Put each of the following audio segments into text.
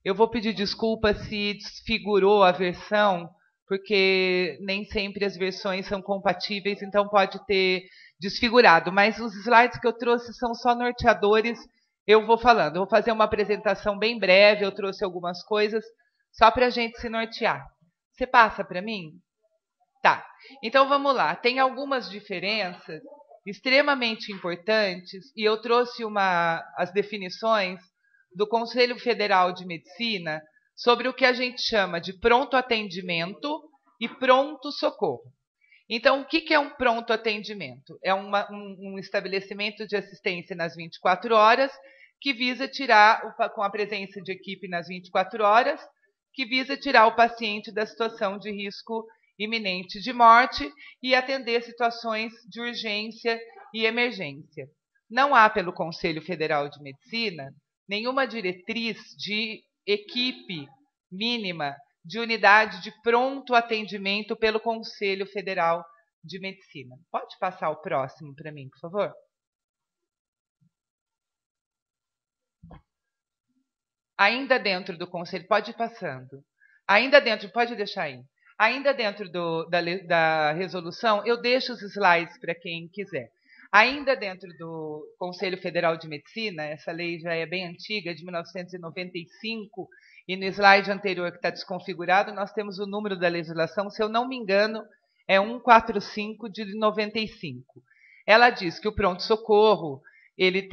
Eu vou pedir desculpa se desfigurou a versão, porque nem sempre as versões são compatíveis, então pode ter desfigurado. Mas os slides que eu trouxe são só norteadores, eu vou falando. Eu vou fazer uma apresentação bem breve, eu trouxe algumas coisas, só para a gente se nortear. Você passa para mim? Tá. Então vamos lá. Tem algumas diferenças extremamente importantes, e eu trouxe as definições do Conselho Federal de Medicina sobre o que a gente chama de pronto atendimento e pronto socorro. Então, o que é um pronto atendimento? É um estabelecimento de assistência nas 24 horas que visa tirar, com a presença de equipe nas 24 horas, que visa tirar o paciente da situação de risco iminente de morte e atender situações de urgência e emergência. Não há, pelo Conselho Federal de Medicina, nenhuma diretriz de equipe mínima de unidade de pronto atendimento pelo Conselho Federal de Medicina. Pode passar o próximo para mim, por favor? Ainda dentro do Conselho, pode ir passando. Ainda dentro, pode deixar aí. Ainda dentro da resolução, eu deixo os slides para quem quiser. Ainda dentro do Conselho Federal de Medicina, essa lei já é bem antiga, de 1995, e no slide anterior que está desconfigurado, nós temos o número da legislação, se eu não me engano, é 145 de 95. Ela diz que o pronto-socorro, ele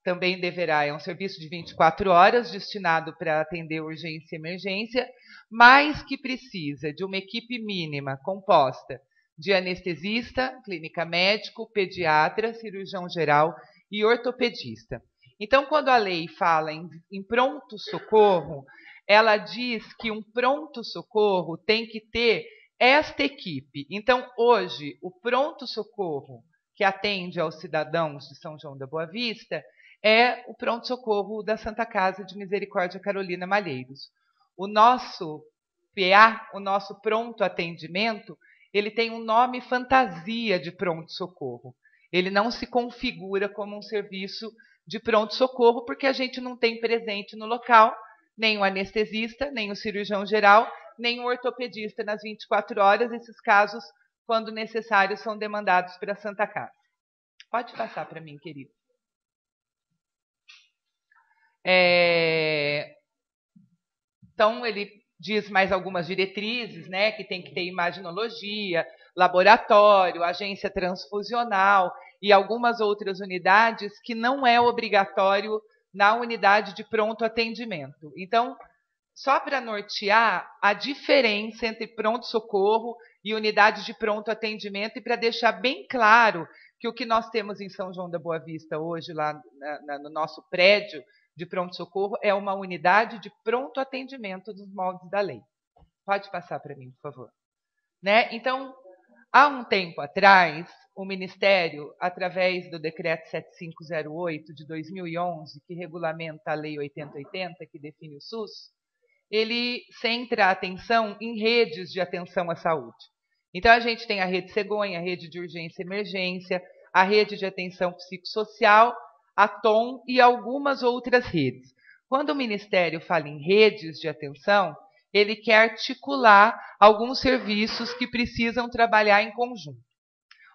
também é um serviço de 24 horas, destinado para atender urgência e emergência, mas que precisa de uma equipe mínima composta de anestesista, clínica médico, pediatra, cirurgião geral e ortopedista. Então, quando a lei fala em pronto-socorro, ela diz que um pronto-socorro tem que ter esta equipe. Então, hoje, o pronto-socorro que atende aos cidadãos de São João da Boa Vista é o pronto-socorro da Santa Casa de Misericórdia Carolina Malheiros. O nosso PA, o nosso pronto atendimento, ele tem um nome fantasia de pronto-socorro. Ele não se configura como um serviço de pronto-socorro, porque a gente não tem presente no local nem o anestesista, nem o cirurgião geral, nem o ortopedista nas 24 horas. Esses casos, quando necessários, são demandados para a Santa Casa. Pode passar para mim, querido. Então, ele diz mais algumas diretrizes, né, que tem que ter imaginologia, laboratório, agência transfusional e algumas outras unidades que não é obrigatório na unidade de pronto atendimento. Então, só para nortear a diferença entre pronto-socorro e unidade de pronto atendimento e para deixar bem claro que o que nós temos em São João da Boa Vista hoje, lá no nosso prédio de pronto-socorro, é uma unidade de pronto atendimento dos moldes da lei. Pode passar para mim, por favor. Né? Então, há um tempo atrás, o Ministério, através do Decreto 7508 de 2011, que regulamenta a Lei 8080, que define o SUS, ele centra a atenção em redes de atenção à saúde. Então, a gente tem a Rede Cegonha, a Rede de Urgência e Emergência, a Rede de Atenção Psicossocial, a TOM e algumas outras redes. Quando o Ministério fala em redes de atenção, ele quer articular alguns serviços que precisam trabalhar em conjunto.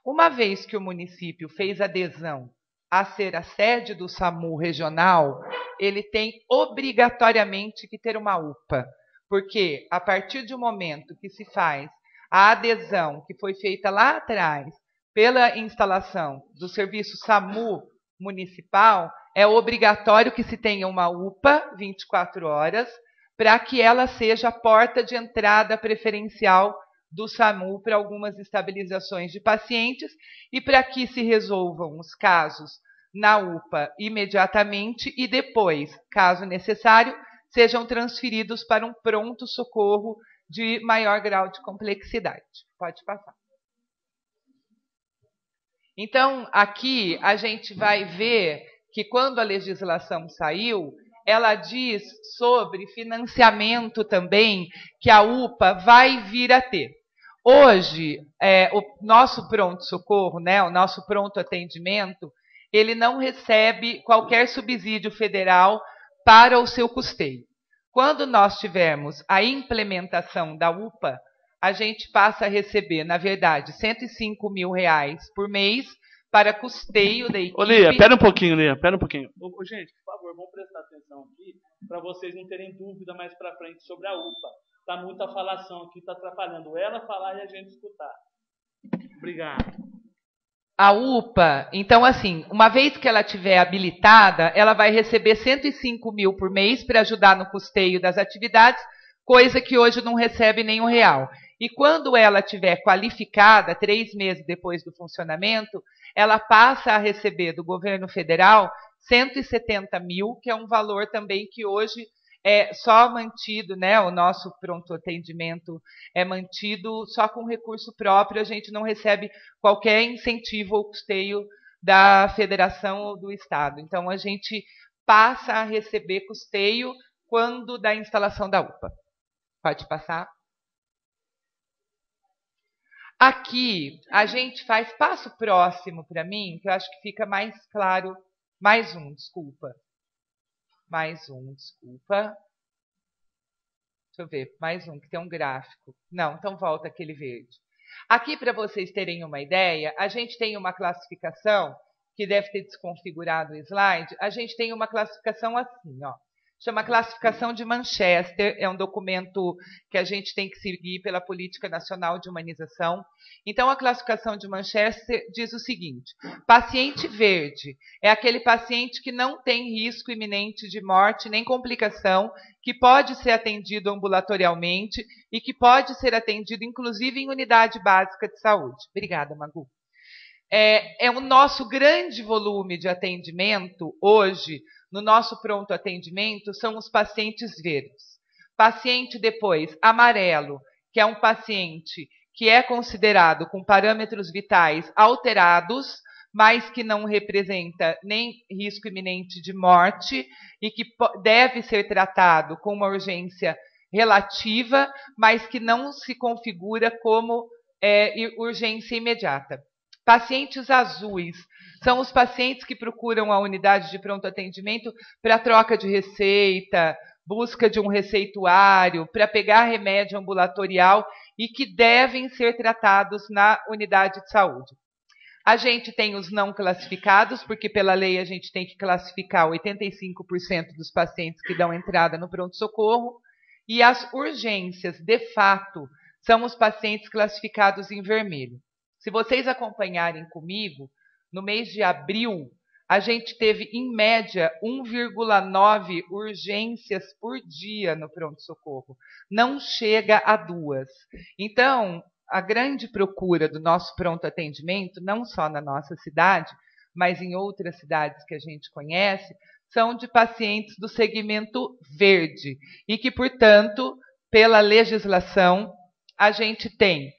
Uma vez que o município fez adesão a ser a sede do SAMU regional, ele tem obrigatoriamente que ter uma UPA, porque a partir do momento que se faz a adesão que foi feita lá atrás pela instalação do serviço SAMU municipal, é obrigatório que se tenha uma UPA 24 horas para que ela seja a porta de entrada preferencial do SAMU para algumas estabilizações de pacientes e para que se resolvam os casos na UPA imediatamente e depois, caso necessário, sejam transferidos para um pronto-socorro de maior grau de complexidade. Pode passar. Então, aqui a gente vai ver que quando a legislação saiu, ela diz sobre financiamento também que a UPA vai vir a ter. Hoje, o nosso pronto-socorro, né, o nosso pronto atendimento, ele não recebe qualquer subsídio federal para o seu custeio. Quando nós tivermos a implementação da UPA, a gente passa a receber, na verdade, R$105 mil por mês para custeio da equipe. Ô, Lia, pera um pouquinho, Lia, pera um pouquinho. Ô, gente, por favor, vamos prestar atenção aqui, para vocês não terem dúvida mais para frente sobre a UPA. Está muita falação aqui, está atrapalhando ela falar e a gente escutar. Obrigado. A UPA, então assim, uma vez que ela estiver habilitada, ela vai receber R$105 mil por mês para ajudar no custeio das atividades, coisa que hoje não recebe nem R$1. E quando ela estiver qualificada, 3 meses depois do funcionamento, ela passa a receber do governo federal R$170 mil, que é um valor também que hoje é só mantido, né? O nosso pronto atendimento é mantido só com recurso próprio, a gente não recebe qualquer incentivo ou custeio da federação ou do estado. Então a gente passa a receber custeio quando da instalação da UPA. Pode passar. Aqui a gente faz passo próximo para mim, que eu acho que fica mais claro. Mais um, desculpa. Deixa eu ver, mais um, que tem um gráfico. Não, então volta aquele verde. Aqui, para vocês terem uma ideia, a gente tem uma classificação, que deve ter desconfigurado o slide, a gente tem uma classificação assim, ó. Chama Classificação de Manchester, é um documento que a gente tem que seguir pela Política Nacional de Humanização. Então, a classificação de Manchester diz o seguinte: paciente verde é aquele paciente que não tem risco iminente de morte nem complicação, que pode ser atendido ambulatorialmente e que pode ser atendido, inclusive, em unidade básica de saúde. Obrigada, Magu. É o nosso grande volume de atendimento hoje, no nosso pronto atendimento, são os pacientes verdes. Paciente depois amarelo, que é um paciente que é considerado com parâmetros vitais alterados, mas que não representa nem risco iminente de morte e que deve ser tratado com uma urgência relativa, mas que não se configura como urgência imediata. Pacientes azuis são os pacientes que procuram a unidade de pronto atendimento para troca de receita, busca de um receituário, para pegar remédio ambulatorial e que devem ser tratados na unidade de saúde. A gente tem os não classificados, porque pela lei a gente tem que classificar 85% dos pacientes que dão entrada no pronto-socorro, e as urgências, de fato, são os pacientes classificados em vermelho. Se vocês acompanharem comigo, no mês de abril, a gente teve, em média, 1,9 urgências por dia no pronto-socorro. Não chega a 2. Então, a grande procura do nosso pronto atendimento, não só na nossa cidade, mas em outras cidades que a gente conhece, são de pacientes do segmento verde. E que, portanto, pela legislação, a gente tem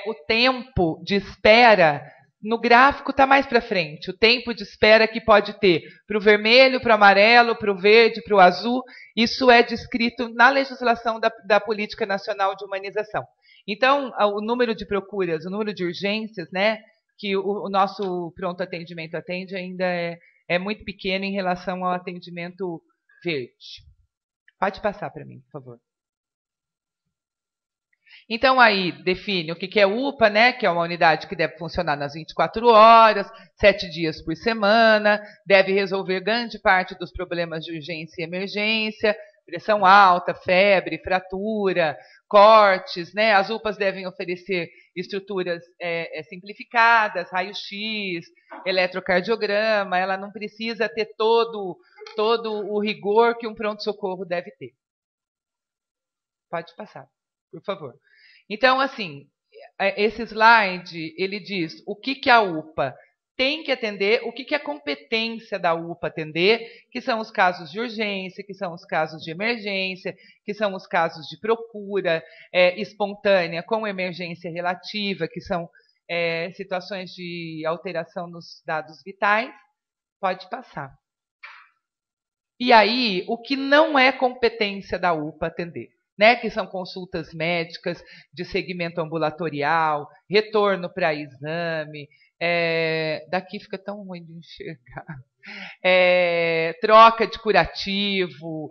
o tempo de espera, no gráfico está mais para frente, o tempo de espera que pode ter para o vermelho, para o amarelo, para o verde, para o azul, isso é descrito na legislação da Política Nacional de Humanização. Então, o número de procuras, o número de urgências, né, que o nosso pronto atendimento atende ainda é muito pequeno em relação ao atendimento verde. Pode passar para mim, por favor. Então, aí define o que é UPA, né? Que é uma unidade que deve funcionar nas 24 horas, 7 dias por semana, deve resolver grande parte dos problemas de urgência e emergência, pressão alta, febre, fratura, cortes, né? As UPAs devem oferecer estruturas simplificadas, raio-x, eletrocardiograma, ela não precisa ter todo o rigor que um pronto-socorro deve ter. Pode passar, por favor. Então, assim, esse slide, ele diz o que a UPA tem que atender, o que é competência da UPA atender, que são os casos de urgência, que são os casos de emergência, que são os casos de procura espontânea com emergência relativa, que são situações de alteração nos dados vitais. Pode passar. E aí, o que não é competência da UPA atender? Né, que são consultas médicas de segmento ambulatorial, retorno para exame, daqui fica tão ruim de enxergar, troca de curativo,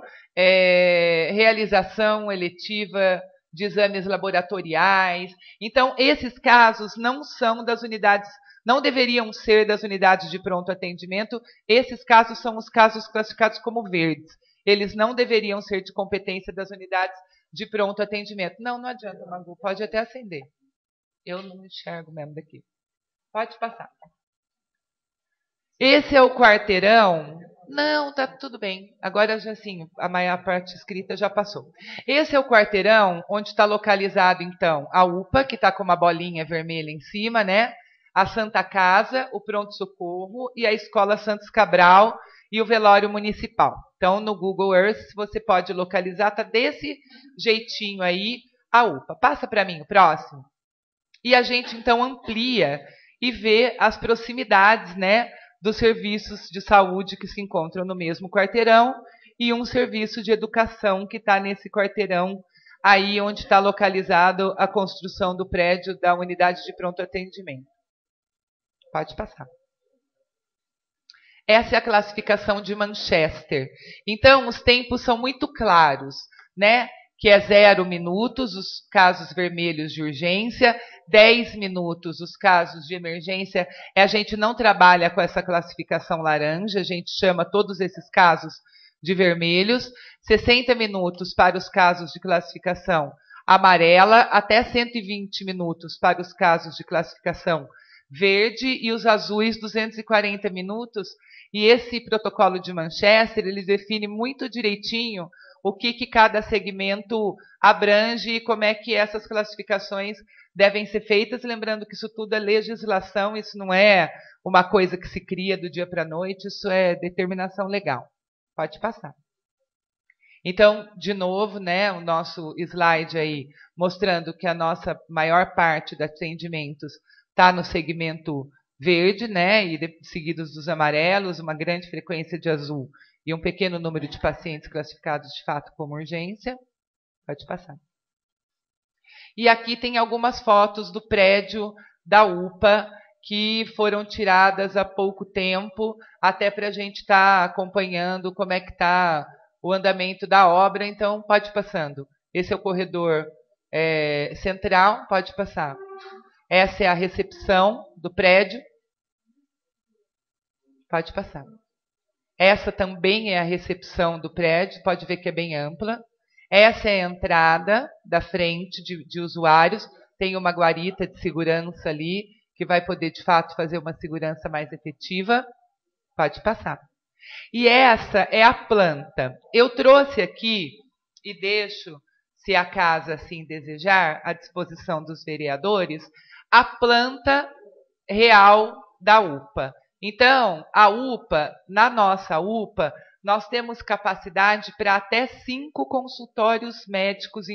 realização eletiva de exames laboratoriais. Então, esses casos não são das unidades, não deveriam ser das unidades de pronto atendimento. Esses casos são os casos classificados como verdes. Eles não deveriam ser de competência das unidades de pronto atendimento. Não adianta, Magu, pode até acender. Eu não enxergo mesmo daqui. Pode passar. Esse é o quarteirão. Não, tá tudo bem. Agora já sim, a maior parte escrita já passou. Esse é o quarteirão onde está localizado, então, a UPA, que está com uma bolinha vermelha em cima, né? A Santa Casa, o Pronto-Socorro e a Escola Santos Cabral e o velório municipal. Então, no Google Earth, você pode localizar, tá desse jeitinho aí, a UPA. Passa para mim o próximo. E a gente, então, amplia e vê as proximidades, né, dos serviços de saúde que se encontram no mesmo quarteirão e um serviço de educação que está nesse quarteirão aí onde está localizado a construção do prédio da unidade de pronto atendimento. Pode passar. Essa é a classificação de Manchester. Então, os tempos são muito claros, né? Que é 0 minutos, os casos vermelhos de urgência, 10 minutos, os casos de emergência. A gente não trabalha com essa classificação laranja, a gente chama todos esses casos de vermelhos, 60 minutos para os casos de classificação amarela, até 120 minutos para os casos de classificação verde e os azuis 240 minutos. E esse protocolo de Manchester, ele define muito direitinho o que cada segmento abrange e como é que essas classificações devem ser feitas. Lembrando que isso tudo é legislação, isso não é uma coisa que se cria do dia para a noite, isso é determinação legal. Pode passar. Então, de novo, né, o nosso slide aí mostrando que a nossa maior parte dos atendimentos está no segmento verde, né, e seguidos dos amarelos, uma grande frequência de azul e um pequeno número de pacientes classificados de fato como urgência. Pode passar. E aqui tem algumas fotos do prédio da UPA que foram tiradas há pouco tempo, até para a gente estar acompanhando como é que está o andamento da obra. Então, pode ir passando. Esse é o corredor central, pode passar. Essa é a recepção do prédio. Pode passar. Essa também é a recepção do prédio, pode ver que é bem ampla. Essa é a entrada da frente de usuários. Tem uma guarita de segurança ali, que vai poder, de fato, fazer uma segurança mais efetiva. Pode passar. E essa é a planta. Eu trouxe aqui, e deixo, se a casa assim desejar, à disposição dos vereadores, a planta real da UPA. Então, a UPA, na nossa UPA, nós temos capacidade para até 5 consultórios médicos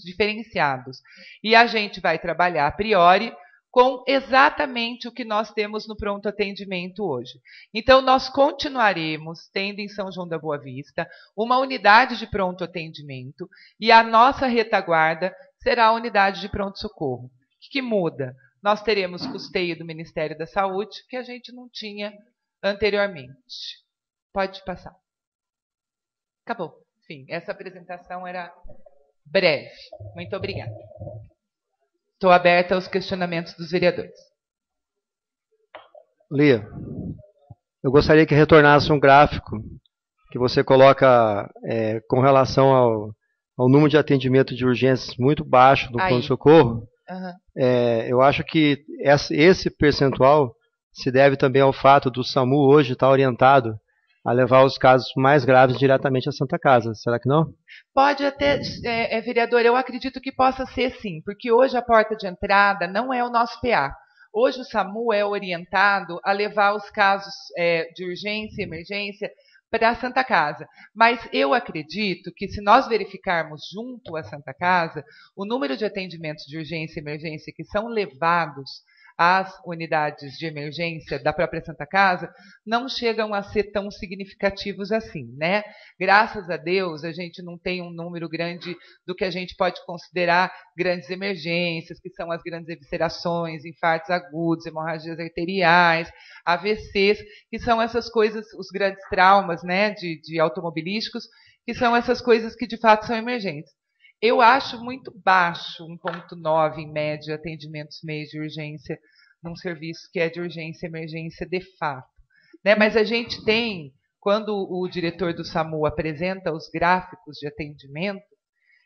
diferenciados. E a gente vai trabalhar a priori com exatamente o que nós temos no pronto atendimento hoje. Então, nós continuaremos tendo em São João da Boa Vista uma unidade de pronto atendimento e a nossa retaguarda será a unidade de pronto-socorro. O que muda? Nós teremos custeio do Ministério da Saúde, que a gente não tinha anteriormente. Pode passar. Acabou. Enfim, essa apresentação era breve. Muito obrigada. Estou aberta aos questionamentos dos vereadores. Lia, eu gostaria que retornasse um gráfico que você coloca com relação ao número de atendimento de urgências muito baixo do pronto-socorro. Uhum. Eu acho que esse percentual se deve também ao fato do SAMU hoje estar orientado a levar os casos mais graves diretamente à Santa Casa. Será que não? Pode até, vereador, eu acredito que possa ser sim, porque hoje a porta de entrada não é o nosso PA. Hoje o SAMU é orientado a levar os casos de urgência e emergência para a Santa Casa. Mas eu acredito que se nós verificarmos junto à Santa Casa, o número de atendimentos de urgência e emergência que são levados às unidades de emergência da própria Santa Casa não chegam a ser tão significativos assim, né? Graças a Deus, a gente não tem um número grande do que a gente pode considerar grandes emergências, que são as grandes eviscerações, infartos agudos, hemorragias arteriais, AVCs, que são essas coisas, os grandes traumas, né, de automobilísticos, que são essas coisas que de fato são emergentes. Eu acho muito baixo 1,9 em média atendimentos meios de urgência num serviço que é de urgência e emergência de fato. Né? Mas a gente tem, quando o diretor do SAMU apresenta os gráficos de atendimento,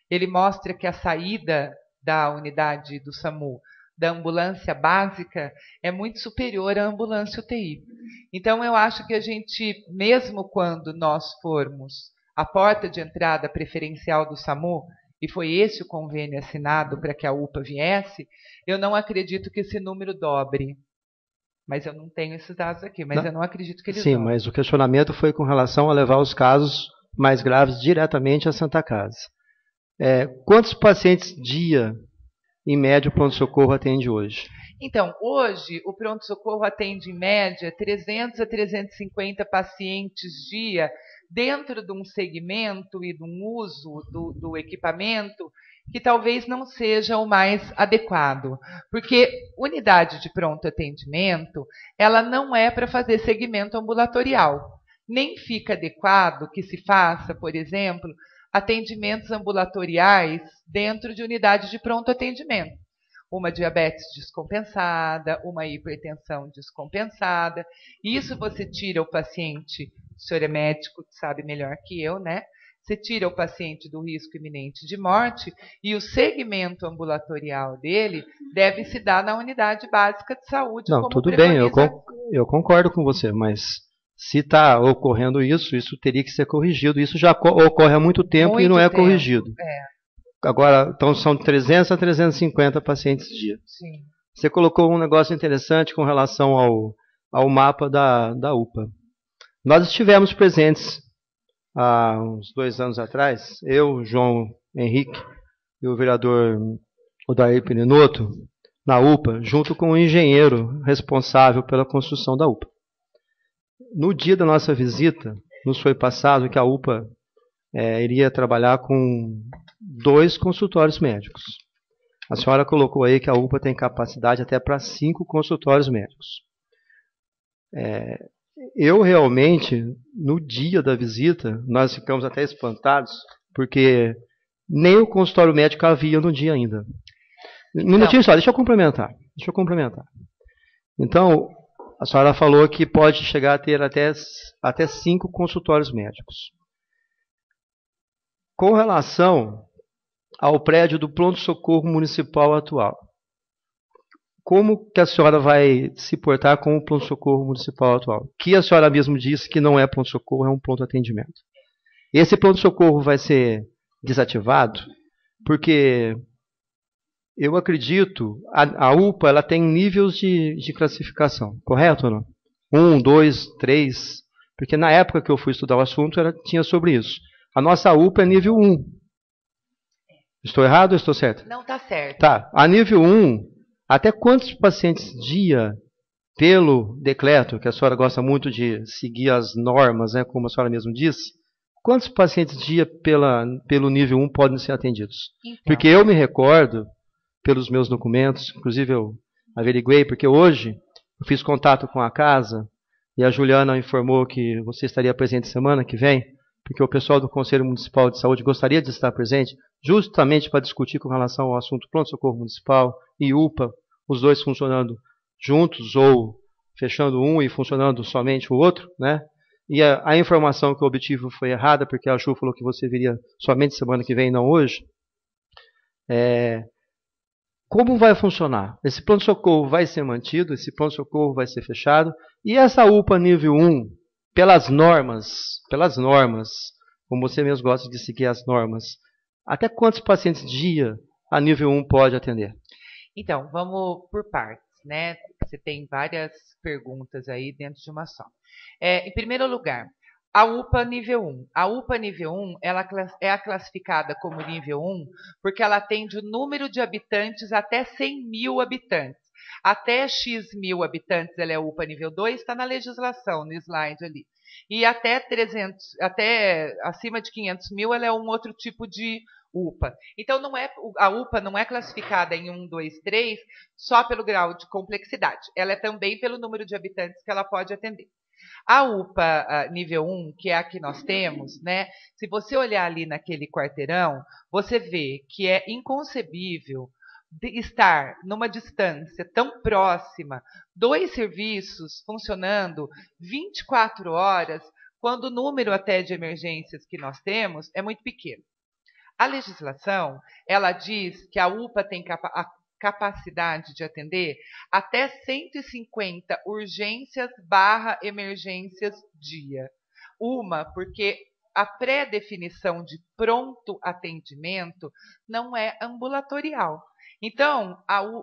ele mostra que a saída da unidade do SAMU, da ambulância básica, é muito superior à ambulância UTI. Então, eu acho que a gente, mesmo quando nós formos a porta de entrada preferencial do SAMU, e foi esse o convênio assinado para que a UPA viesse, eu não acredito que esse número dobre. Mas eu não tenho esses dados aqui, mas eu não acredito que ele dobre. Sim, mas o questionamento foi com relação a levar os casos mais graves diretamente à Santa Casa. Quantos pacientes dia, em média, o pronto-socorro atende hoje? Então, hoje, o pronto-socorro atende, em média, 300 a 350 pacientes dia, dentro de um segmento e de um uso do equipamento que talvez não seja o mais adequado. Porque unidade de pronto atendimento, ela não é para fazer segmento ambulatorial. Nem fica adequado que se faça, por exemplo, atendimentos ambulatoriais dentro de unidade de pronto atendimento. Uma diabetes descompensada, uma hipertensão descompensada. Isso você tira o paciente, o senhor é médico, sabe melhor que eu, né? Você tira o paciente do risco iminente de morte e o segmento ambulatorial dele deve se dar na unidade básica de saúde. Não, tudo bem, eu concordo com você, mas se está ocorrendo isso teria que ser corrigido. Isso já ocorre há muito tempo e não é corrigido. Agora, então são 300 a 350 pacientes dia. Sim. Você colocou um negócio interessante com relação ao mapa da UPA. Nós estivemos presentes há uns 2 anos atrás, eu, João Henrique e o vereador Odair Perinotto, na UPA, junto com o engenheiro responsável pela construção da UPA. No dia da nossa visita, nos foi passado que a UPA iria trabalhar com 2 consultórios médicos. A senhora colocou aí que a UPA tem capacidade até para 5 consultórios médicos. Eu realmente, no dia da visita, nós ficamos até espantados, porque nem o consultório médico havia no dia ainda. Um minutinho só, deixa eu complementar. Então, a senhora falou que pode chegar a ter até 5 consultórios médicos. Com relação ao prédio do pronto-socorro municipal atual, como que a senhora vai se portar com o pronto-socorro municipal atual? Que a senhora mesmo disse que não é pronto-socorro, é um pronto-atendimento. Esse pronto-socorro vai ser desativado porque eu acredito, a UPA ela tem níveis de classificação, correto ou não? 1, 2, 3, porque na época que eu fui estudar o assunto tinha sobre isso. A nossa UPA é nível 1. Estou errado ou estou certo? Não, está certo. Tá, a nível 1, até quantos pacientes dia, pelo decreto, que a senhora gosta muito de seguir as normas, né, como a senhora mesmo disse, quantos pacientes dia pelo nível 1 podem ser atendidos? Então. Porque eu me recordo, pelos meus documentos, inclusive eu averiguei, porque hoje eu fiz contato com a casa e a Juliana informou que você estaria presente semana que vem, porque o pessoal do Conselho Municipal de Saúde gostaria de estar presente, justamente para discutir com relação ao assunto pronto-socorro municipal e UPA, os 2 funcionando juntos ou fechando um e funcionando somente o outro, né? E a informação que eu obtive foi errada, porque a Ju falou que você viria somente semana que vem, não hoje. Como vai funcionar? Esse pronto-socorro vai ser mantido, esse pronto-socorro vai ser fechado, e essa UPA nível 1, pelas normas, como você mesmo gosta de seguir as normas, até quantos pacientes dia a nível 1 pode atender? Então, vamos por partes, né? Você tem várias perguntas aí dentro de uma só. Em primeiro lugar, a UPA nível 1. A UPA nível 1 ela é classificada como nível 1 porque ela atende o número de habitantes até 100 mil habitantes. Até X mil habitantes ela é UPA nível 2, está na legislação, no slide ali. E até acima de 500 mil ela é um outro tipo de UPA. Então, a UPA não é classificada em 1, 2, 3 só pelo grau de complexidade. Ela é também pelo número de habitantes que ela pode atender. A UPA nível 1, que é a que nós temos, né? Se você olhar ali naquele quarteirão, você vê que é inconcebível estar numa distância tão próxima, 2 serviços funcionando 24 horas, quando o número até de emergências que nós temos é muito pequeno. A legislação, ela diz que a UPA tem a capacidade de atender até 150 urgências/emergências dia. Uma, porque a pré-definição de pronto atendimento não é ambulatorial. Então,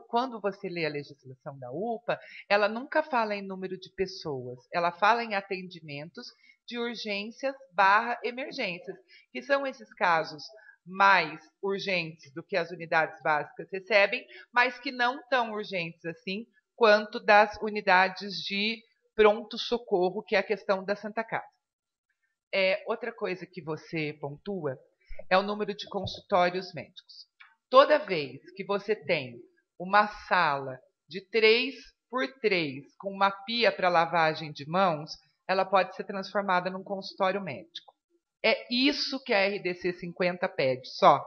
quando você lê a legislação da UPA, ela nunca fala em número de pessoas, ela fala em atendimentos de urgências/emergências, que são esses casos mais urgentes do que as unidades básicas recebem, mas que não tão urgentes assim quanto das unidades de pronto-socorro, que é a questão da Santa Casa. Outra coisa que você pontua é o número de consultórios médicos. Toda vez que você tem uma sala de 3x3 com uma pia para lavagem de mãos, ela pode ser transformada num consultório médico. É isso que a RDC 50 pede, só.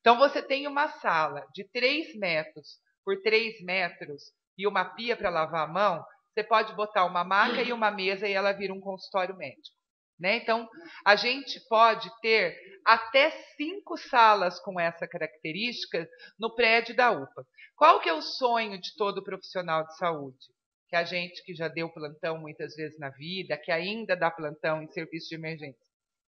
Então, você tem uma sala de 3 metros por 3 metros e uma pia para lavar a mão, você pode botar uma maca e uma mesa e ela vira um consultório médico. Né? Então, a gente pode ter até 5 salas com essa característica no prédio da UPA. Qual que é o sonho de todo profissional de saúde? Que a gente que já deu plantão muitas vezes na vida, que ainda dá plantão em serviço de emergência,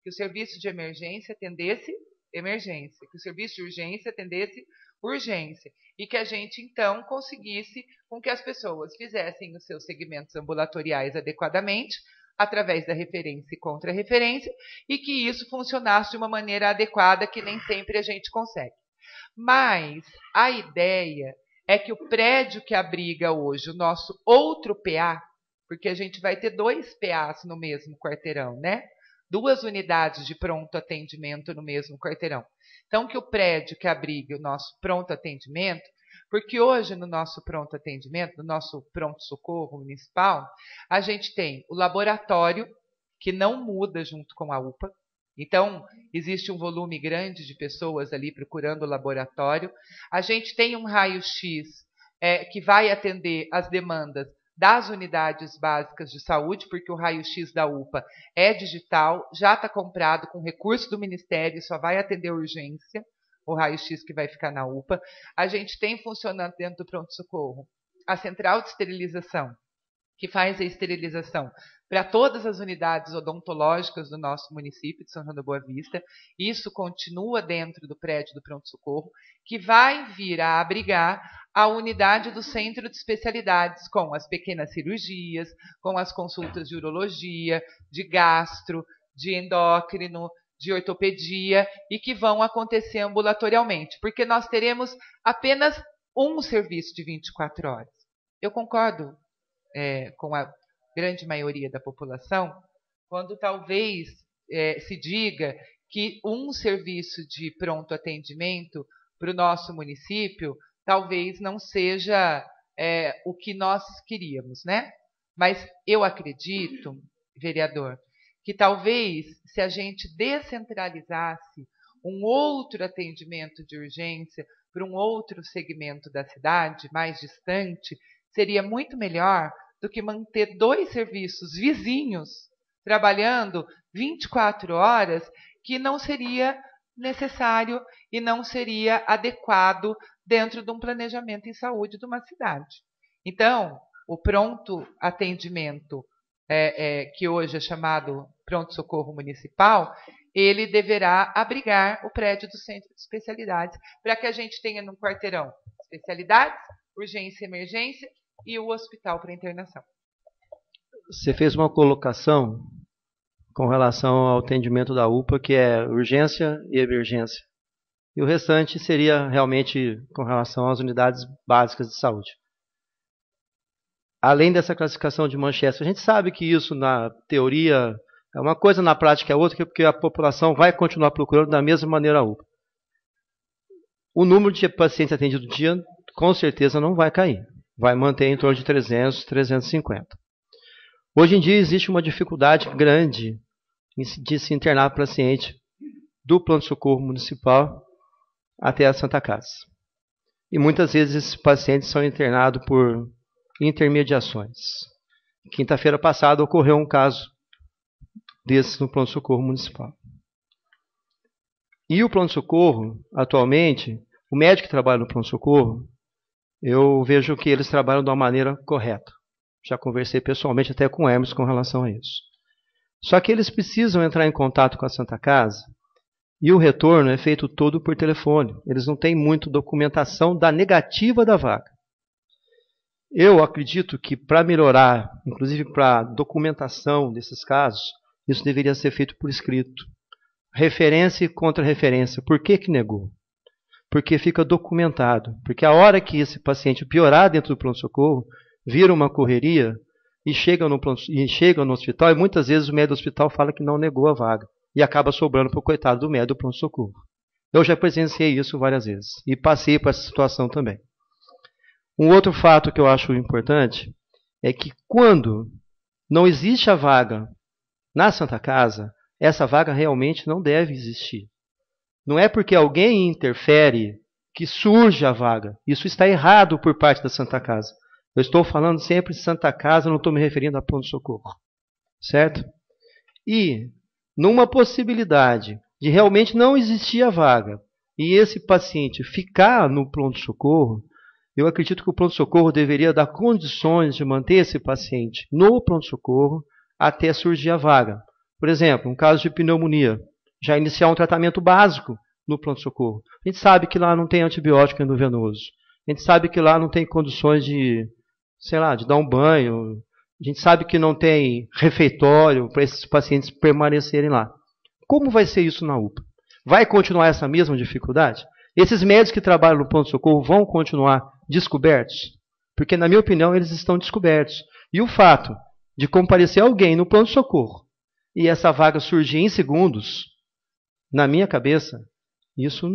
que o serviço de emergência atendesse emergência, que o serviço de urgência atendesse urgência, e que a gente, então, conseguisse com que as pessoas fizessem os seus segmentos ambulatoriais adequadamente, através da referência e contra-referência, e que isso funcionasse de uma maneira adequada, que nem sempre a gente consegue. Mas a ideia é que o prédio que abriga hoje o nosso outro PA, porque a gente vai ter 2 PAs no mesmo quarteirão, né? 2 unidades de pronto atendimento no mesmo quarteirão. Então, que o prédio que abrigue o nosso pronto atendimento, porque hoje no nosso pronto atendimento, no nosso pronto-socorro municipal, a gente tem o laboratório, que não muda junto com a UPA. Então, existe um volume grande de pessoas ali procurando o laboratório. A gente tem um raio-x que vai atender as demandas das unidades básicas de saúde, porque o raio-x da UPA é digital, já está comprado com recurso do Ministério, só vai atender urgência, o raio-x que vai ficar na UPA. A gente tem funcionando dentro do pronto-socorro a central de esterilização, que faz a esterilização para todas as unidades odontológicas do nosso município de São João da Boa Vista. Isso continua dentro do prédio do pronto-socorro, que vai vir a abrigar a unidade do centro de especialidades, com as pequenas cirurgias, com as consultas de urologia, de gastro, de endócrino, de ortopedia, e que vão acontecer ambulatorialmente, porque nós teremos apenas um serviço de 24 horas. Eu concordo com a grande maioria da população, quando talvez se diga que um serviço de pronto atendimento para o nosso município talvez não seja o que nós queríamos, né? Mas eu acredito, vereador, que talvez se a gente descentralizasse um outro atendimento de urgência para um outro segmento da cidade, mais distante, seria muito melhor do que manter 2 serviços vizinhos trabalhando 24 horas, que não seria necessário e não seria adequado dentro de um planejamento em saúde de uma cidade. Então, o pronto atendimento, que hoje é chamado pronto-socorro municipal, ele deverá abrigar o prédio do Centro de Especialidades, para que a gente tenha no quarteirão especialidades, urgência e emergência, e o hospital para internação. Você fez uma colocação com relação ao atendimento da UPA, que é urgência e emergência. E o restante seria realmente com relação às unidades básicas de saúde. Além dessa classificação de Manchester, a gente sabe que isso na teoria é uma coisa, na prática é outra, porque a população vai continuar procurando da mesma maneira a UPA. O número de pacientes atendidos do dia, com certeza, não vai cair. Vai manter em torno de 300, 350. Hoje em dia existe uma dificuldade grande de se internar paciente do pronto-socorro municipal até a Santa Casa. E muitas vezes esses pacientes são internados por intermediações. Quinta-feira passada ocorreu um caso desse no pronto-socorro municipal. E o pronto-socorro, atualmente, o médico que trabalha no pronto-socorro, eu vejo que eles trabalham de uma maneira correta. Já conversei pessoalmente até com o Hermes com relação a isso. Só que eles precisam entrar em contato com a Santa Casa e o retorno é feito todo por telefone. Eles não têm muito documentação da negativa da vaga. Eu acredito que para melhorar, inclusive para a documentação desses casos, isso deveria ser feito por escrito. Referência e contra-referência. Por que negou? Porque fica documentado. Porque a hora que esse paciente piorar dentro do pronto-socorro, vira uma correria e chega no hospital, e muitas vezes o médico do hospital fala que não negou a vaga. E acaba sobrando para o coitado do médico do pronto-socorro. Eu já presenciei isso várias vezes. E passei por essa situação também. Um outro fato que eu acho importante é que quando não existe a vaga na Santa Casa, essa vaga realmente não deve existir. Não é porque alguém interfere que surge a vaga. Isso está errado por parte da Santa Casa. Eu estou falando sempre de Santa Casa, não estou me referindo a pronto-socorro. Certo? E numa possibilidade de realmente não existir a vaga e esse paciente ficar no pronto-socorro, eu acredito que o pronto-socorro deveria dar condições de manter esse paciente no pronto-socorro até surgir a vaga. Por exemplo, um caso de pneumonia, já iniciar um tratamento básico no pronto-socorro. A gente sabe que lá não tem antibiótico endovenoso. A gente sabe que lá não tem condições de, de dar um banho. A gente sabe que não tem refeitório para esses pacientes permanecerem lá. Como vai ser isso na UPA? Vai continuar essa mesma dificuldade? Esses médicos que trabalham no pronto-socorro vão continuar descobertos? Porque, na minha opinião, eles estão descobertos. E o fato de comparecer alguém no pronto-socorro e essa vaga surgir em segundos, na minha cabeça, isso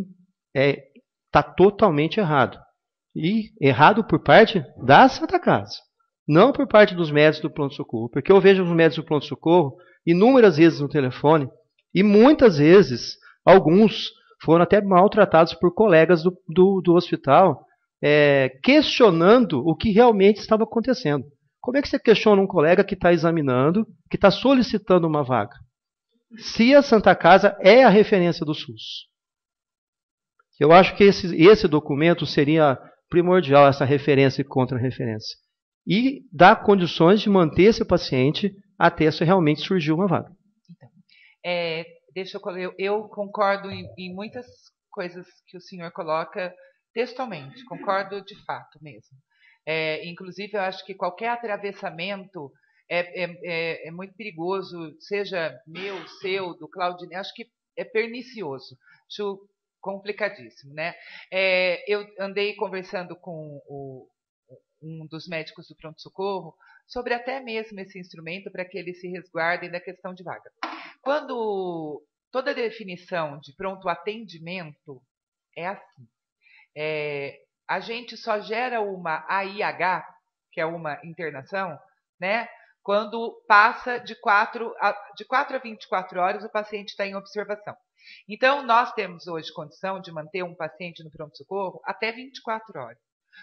está totalmente errado. E errado por parte da Santa Casa, não por parte dos médicos do pronto-socorro. Porque eu vejo os médicos do pronto-socorro inúmeras vezes no telefone e muitas vezes, alguns foram até maltratados por colegas do hospital, questionando o que realmente estava acontecendo. Como é que você questiona um colega que está examinando, que está solicitando uma vaga? Se a Santa Casa é a referência do SUS. Eu acho que esse documento seria primordial, essa referência e contra-referência. E dar condições de manter esse paciente até se realmente surgir uma vaga. Então, eu concordo em muitas coisas que o senhor coloca textualmente, concordo de fato mesmo. Inclusive, eu acho que qualquer atravessamento é muito perigoso, seja meu, seu, do Claudinei, acho que é pernicioso, acho complicadíssimo, né? Eu andei conversando com um dos médicos do pronto-socorro sobre até mesmo esse instrumento para que eles se resguardem da questão de vaga. Quando toda definição de pronto atendimento é assim, a gente só gera uma AIH, que é uma internação, né? Quando passa de 4 a 24 horas o paciente está em observação. Então, nós temos hoje condição de manter um paciente no pronto-socorro até 24 horas.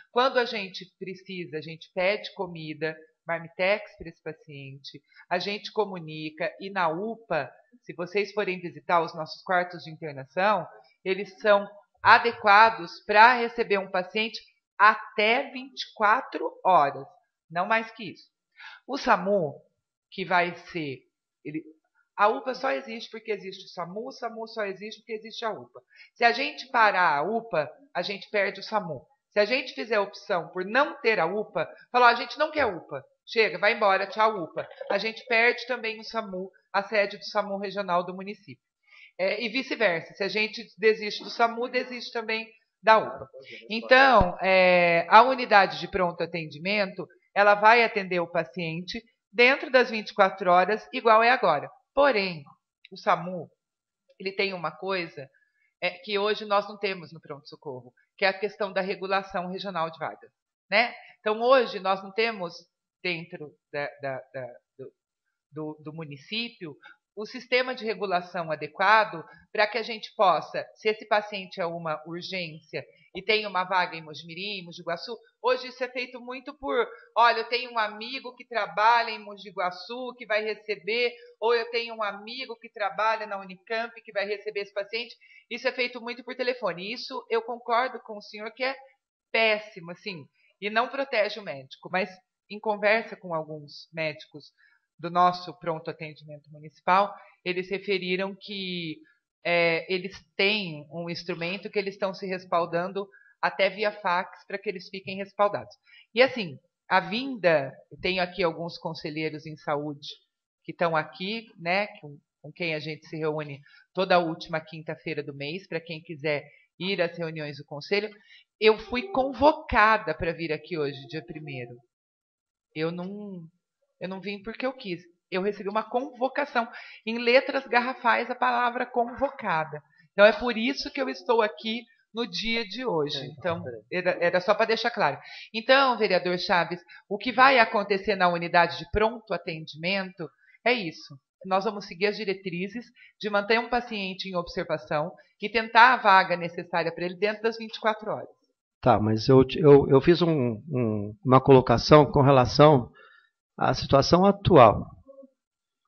Quando a gente precisa, a gente pede comida, marmitex para esse paciente, a gente comunica, e na UPA, se vocês forem visitar os nossos quartos de internação, eles são adequados para receber um paciente até 24 horas, não mais que isso. O SAMU, que vai ser... A UPA só existe porque existe o SAMU só existe porque existe a UPA. Se a gente parar a UPA, a gente perde o SAMU. Se a gente fizer a opção por não ter a UPA, falar, a gente não quer UPA, chega, vai embora, tchau UPA. A gente perde também o SAMU, a sede do SAMU regional do município. E vice-versa, se a gente desiste do SAMU, desiste também da UPA. Então, a unidade de pronto atendimento, ela vai atender o paciente dentro das 24 horas, igual é agora. Porém, o SAMU, ele tem uma coisa que hoje nós não temos no pronto-socorro, que é a questão da regulação regional de vagas, né? Então, hoje, nós não temos, dentro do município o sistema de regulação adequado para que a gente possa, se esse paciente é uma urgência e tem uma vaga em Mojimirim, Mogi Guaçu, hoje isso é feito muito por, olha, eu tenho um amigo que trabalha em Mogi Guaçu que vai receber, ou eu tenho um amigo que trabalha na Unicamp que vai receber esse paciente. Isso é feito muito por telefone. Isso eu concordo com o senhor que é péssimo, assim, e não protege o médico, mas em conversa com alguns médicos do nosso pronto atendimento municipal, eles referiram que eles têm um instrumento que eles estão se respaldando até via fax para que eles fiquem respaldados. E assim, a vinda, eu tenho aqui alguns conselheiros em saúde que estão aqui, né, com quem a gente se reúne toda a última quinta-feira do mês, para quem quiser ir às reuniões do conselho. Eu fui convocada para vir aqui hoje, dia 1º. Eu não vim porque eu quis. Eu recebi uma convocação. Em letras garrafais, a palavra convocada. Então, é por isso que eu estou aqui no dia de hoje. Então, era só para deixar claro. Então, vereador Chaves, o que vai acontecer na unidade de pronto atendimento é isso. Nós vamos seguir as diretrizes de manter um paciente em observação e tentar a vaga necessária para ele dentro das 24 horas. Tá, mas eu fiz uma colocação com relação à situação atual.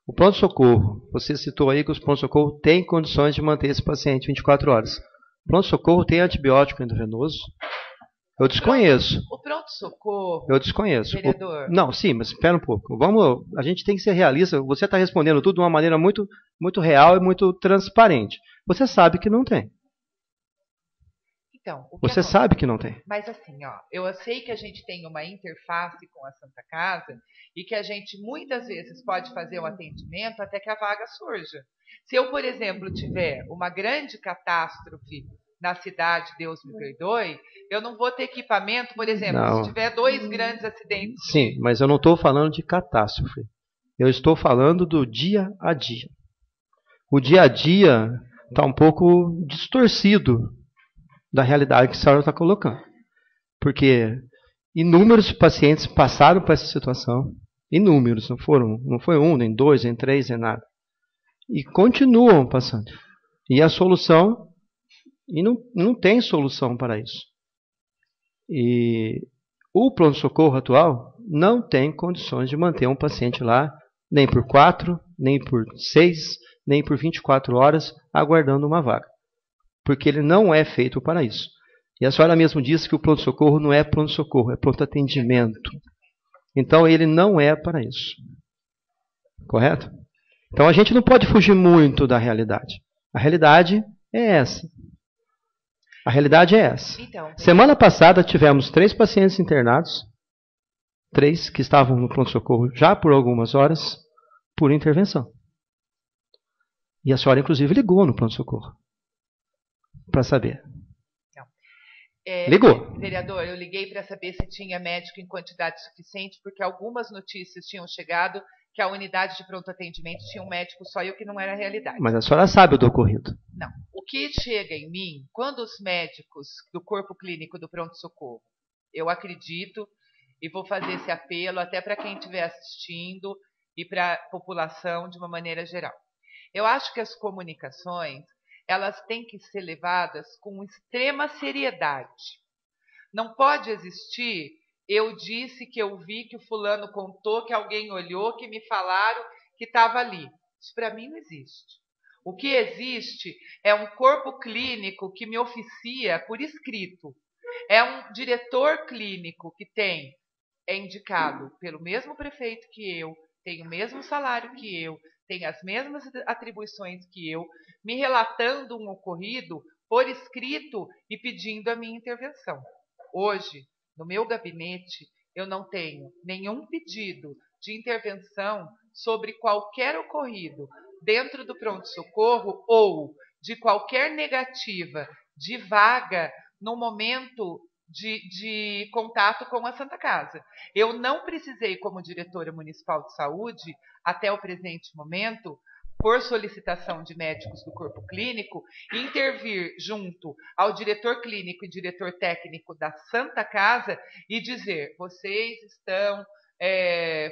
O pronto-socorro, você citou aí que os pronto-socorro têm condições de manter esse paciente 24 horas. O pronto-socorro tem antibiótico endovenoso? Eu desconheço. O pronto-socorro... Eu desconheço. Vereador... Não, sim, mas espera um pouco. A gente tem que ser realista. Você está respondendo tudo de uma maneira muito, muito real e muito transparente. Você sabe que não tem. Então, você sabe que não tem. Mas assim, ó, eu sei que a gente tem uma interface com a Santa Casa e que a gente muitas vezes pode fazer um atendimento até que a vaga surja. Se eu, por exemplo, tiver uma grande catástrofe na cidade, Deus me perdoe, eu não vou ter equipamento, por exemplo, não. Se tiver 2 grandes acidentes. Sim, mas eu não estou falando de catástrofe. Eu estou falando do dia a dia. O dia a dia está um pouco distorcido da realidade que a senhora está colocando. Porque inúmeros pacientes passaram por essa situação. Inúmeros, não foi um, nem 2, nem 3, nem nada. E continuam passando. E a solução... E não tem solução para isso. E o pronto-socorro atual não tem condições de manter um paciente lá, nem por 4, nem por 6, nem por 24 horas, aguardando uma vaga. Porque ele não é feito para isso. E a senhora mesmo disse que o pronto-socorro não é pronto-socorro, é pronto-atendimento. Então ele não é para isso. Correto? Então a gente não pode fugir muito da realidade. A realidade é essa. A realidade é essa. Então, semana passada tivemos 3 pacientes internados, 3 que estavam no pronto-socorro já por algumas horas, por intervenção. E a senhora, inclusive, ligou no pronto-socorro para saber. Ligou. Vereador, eu liguei para saber se tinha médico em quantidade suficiente, porque algumas notícias tinham chegado que a unidade de pronto atendimento tinha um médico só e o que não era a realidade. Mas a senhora sabe do ocorrido. Não. O que chega em mim, quando os médicos do corpo clínico do pronto-socorro, eu acredito, e vou fazer esse apelo até para quem estiver assistindo e para a população de uma maneira geral. Eu acho que as comunicações, elas têm que ser levadas com extrema seriedade. Não pode existir, eu disse que eu vi, que o fulano contou, que alguém olhou, que me falaram que estava ali. Isso para mim não existe. O que existe é um corpo clínico que me oficia por escrito. É um diretor clínico que é indicado pelo mesmo prefeito que eu, tem o mesmo salário que eu, tem as mesmas atribuições que eu, me relatando um ocorrido por escrito e pedindo a minha intervenção. Hoje, no meu gabinete, eu não tenho nenhum pedido de intervenção sobre qualquer ocorrido dentro do pronto-socorro ou de qualquer negativa de vaga no momento de contato com a Santa Casa. Eu não precisei, como diretora municipal de saúde, até o presente momento, por solicitação de médicos do corpo clínico, intervir junto ao diretor clínico e diretor técnico da Santa Casa e dizer: vocês estão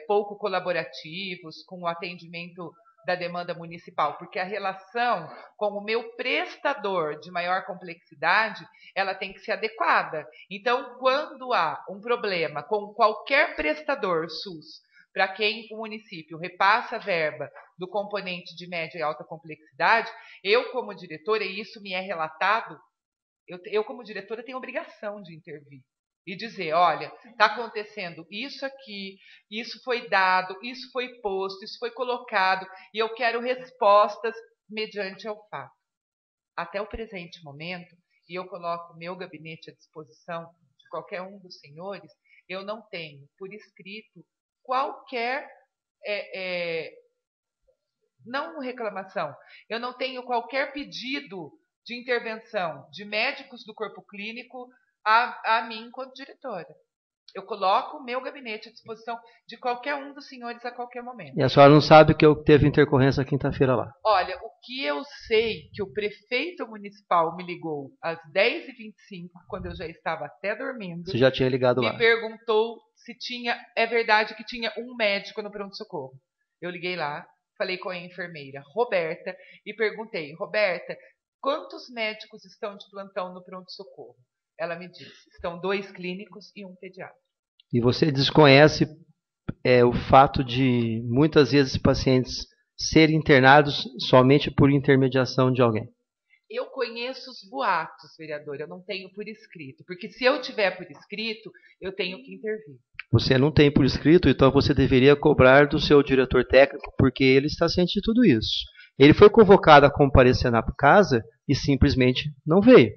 pouco colaborativos com o atendimento da demanda municipal, porque a relação com o meu prestador de maior complexidade, ela tem que ser adequada. Então, quando há um problema com qualquer prestador SUS, para quem o município repassa a verba do componente de média e alta complexidade, eu como diretora, e isso me é relatado, eu como diretora tenho obrigação de intervir e dizer, olha, está acontecendo isso aqui, isso foi dado, isso foi posto, isso foi colocado, e eu quero respostas mediante ao fato. Até o presente momento, e eu coloco o meu gabinete à disposição de qualquer um dos senhores, eu não tenho, por escrito, qualquer, não reclamação, eu não tenho qualquer pedido de intervenção de médicos do corpo clínico a mim enquanto diretora. Eu coloco o meu gabinete à disposição de qualquer um dos senhores a qualquer momento. E a senhora não sabe que teve intercorrência quinta-feira lá? Olha, o que eu sei que o prefeito municipal me ligou às 10h25, quando eu já estava até dormindo. Você já tinha ligado lá? Me perguntou se é verdade que tinha um médico no pronto-socorro. Eu liguei lá, falei com a enfermeira Roberta e perguntei, Roberta, quantos médicos estão de plantão no pronto-socorro? Ela me disse, estão 2 clínicos e 1 pediatra. E você desconhece o fato de, muitas vezes, pacientes serem internados somente por intermediação de alguém? Eu conheço os boatos, vereador, eu não tenho por escrito. Porque se eu tiver por escrito, eu tenho que intervir. Você não tem por escrito, então você deveria cobrar do seu diretor técnico, porque ele está ciente de tudo isso. Ele foi convocado a comparecer na casa e simplesmente não veio.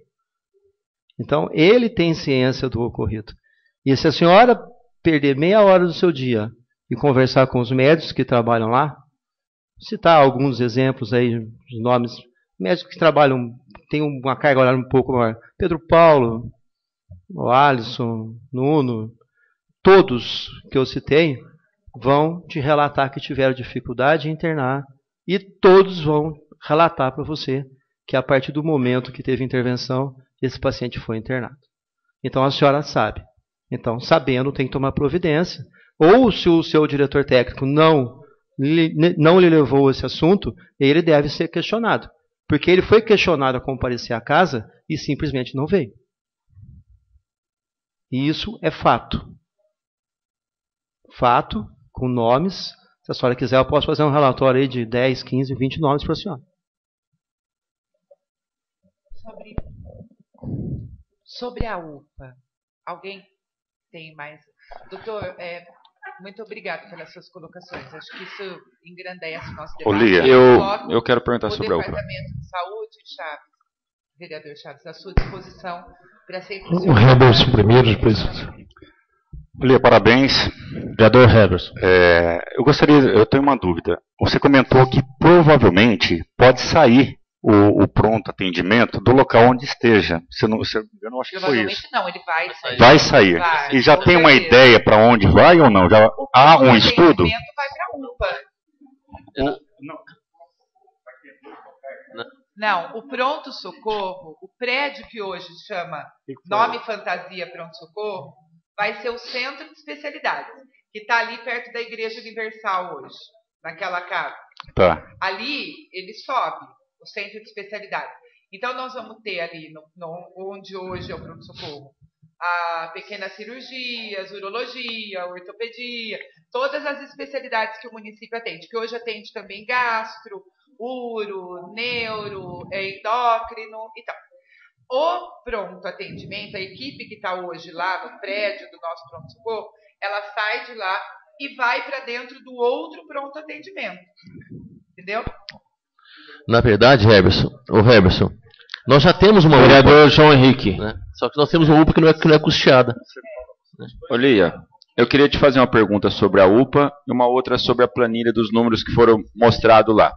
Então, ele tem ciência do ocorrido. E se a senhora perder meia hora do seu dia e conversar com os médicos que trabalham lá, citar alguns exemplos aí de nomes, médicos que trabalham, têm uma carga horária um pouco maior. Pedro Paulo, o Alisson, Nuno, todos que eu citei vão te relatar que tiveram dificuldade em internar e todos vão relatar para você que a partir do momento que teve intervenção, esse paciente foi internado. Então a senhora sabe. Então, sabendo, tem que tomar providência. Ou se o seu diretor técnico não lhe levou esse assunto, ele deve ser questionado. Porque ele foi questionado a comparecer à casa e simplesmente não veio. E isso é fato. Fato, com nomes. Se a senhora quiser, eu posso fazer um relatório aí de 10, 15, 20 nomes para a senhora. Sobre a UPA, alguém tem mais? Doutor, muito obrigado pelas suas colocações. Acho que isso engrandece o nosso debate. Lia, eu quero perguntar sobre a UPA. O Departamento de Saúde, Chaves, vereador Chaves, à sua disposição para ser... O Heberson primeiro, depois... Lia, parabéns. Vereador Heberson. Eu tenho uma dúvida. Você comentou que provavelmente pode sair o pronto atendimento do local onde esteja. Eu não acho que foi isso. Não, ele vai sair. Vai sair. E já tem uma ideia para onde vai ou não? Já há um estudo? O atendimento vai para a UPA. Não, o pronto-socorro, o prédio que hoje chama Nome Fantasia Pronto-Socorro, vai ser o centro de especialidades, que está ali perto da Igreja Universal hoje, naquela casa. Tá. Ali, ele sobe. O centro de especialidade. Então, nós vamos ter ali, onde hoje é o pronto-socorro, a pequenas cirurgias, urologia, ortopedia, todas as especialidades que o município atende, que hoje atende também gastro, uro, neuro, endócrino e tal. O pronto atendimento, a equipe que está hoje lá no prédio do nosso pronto-socorro, ela sai de lá e vai para dentro do outro pronto atendimento. Entendeu? Na verdade, Heberson, nós já temos uma vereador João Henrique, né? Só que nós temos uma UPA que não é custeada. Lia, eu queria te fazer uma pergunta sobre a UPA e uma outra sobre a planilha dos números que foram mostrados lá.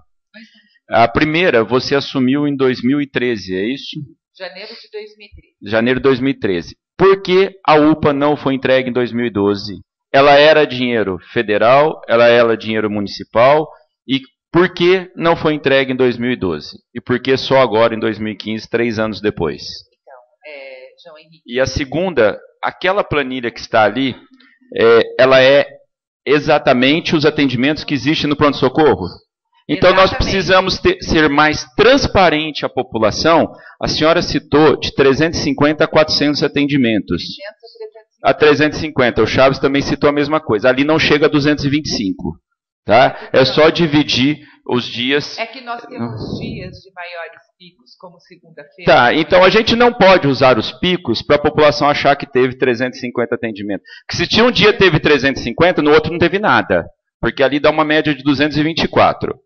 A primeira, você assumiu em 2013, é isso? Janeiro de 2013. Janeiro de 2013. Por que a UPA não foi entregue em 2012? Ela era dinheiro federal, ela era dinheiro municipal, e por que não foi entregue em 2012? E por que só agora, em 2015, 3 anos depois? Então, João Henrique. E a segunda, aquela planilha que está ali, ela é exatamente os atendimentos que existem no pronto-socorro? Então, nós precisamos ser mais transparente à população. A senhora citou de 350 a 400 atendimentos. A 350. O Chaves também citou a mesma coisa. Ali não chega a 225. Tá? É só dividir os dias. É que nós temos dias de maiores picos, como segunda-feira. Tá, então a gente não pode usar os picos para a população achar que teve 350 atendimentos. Porque se um dia teve 350, no outro não teve nada. Porque ali dá uma média de 224.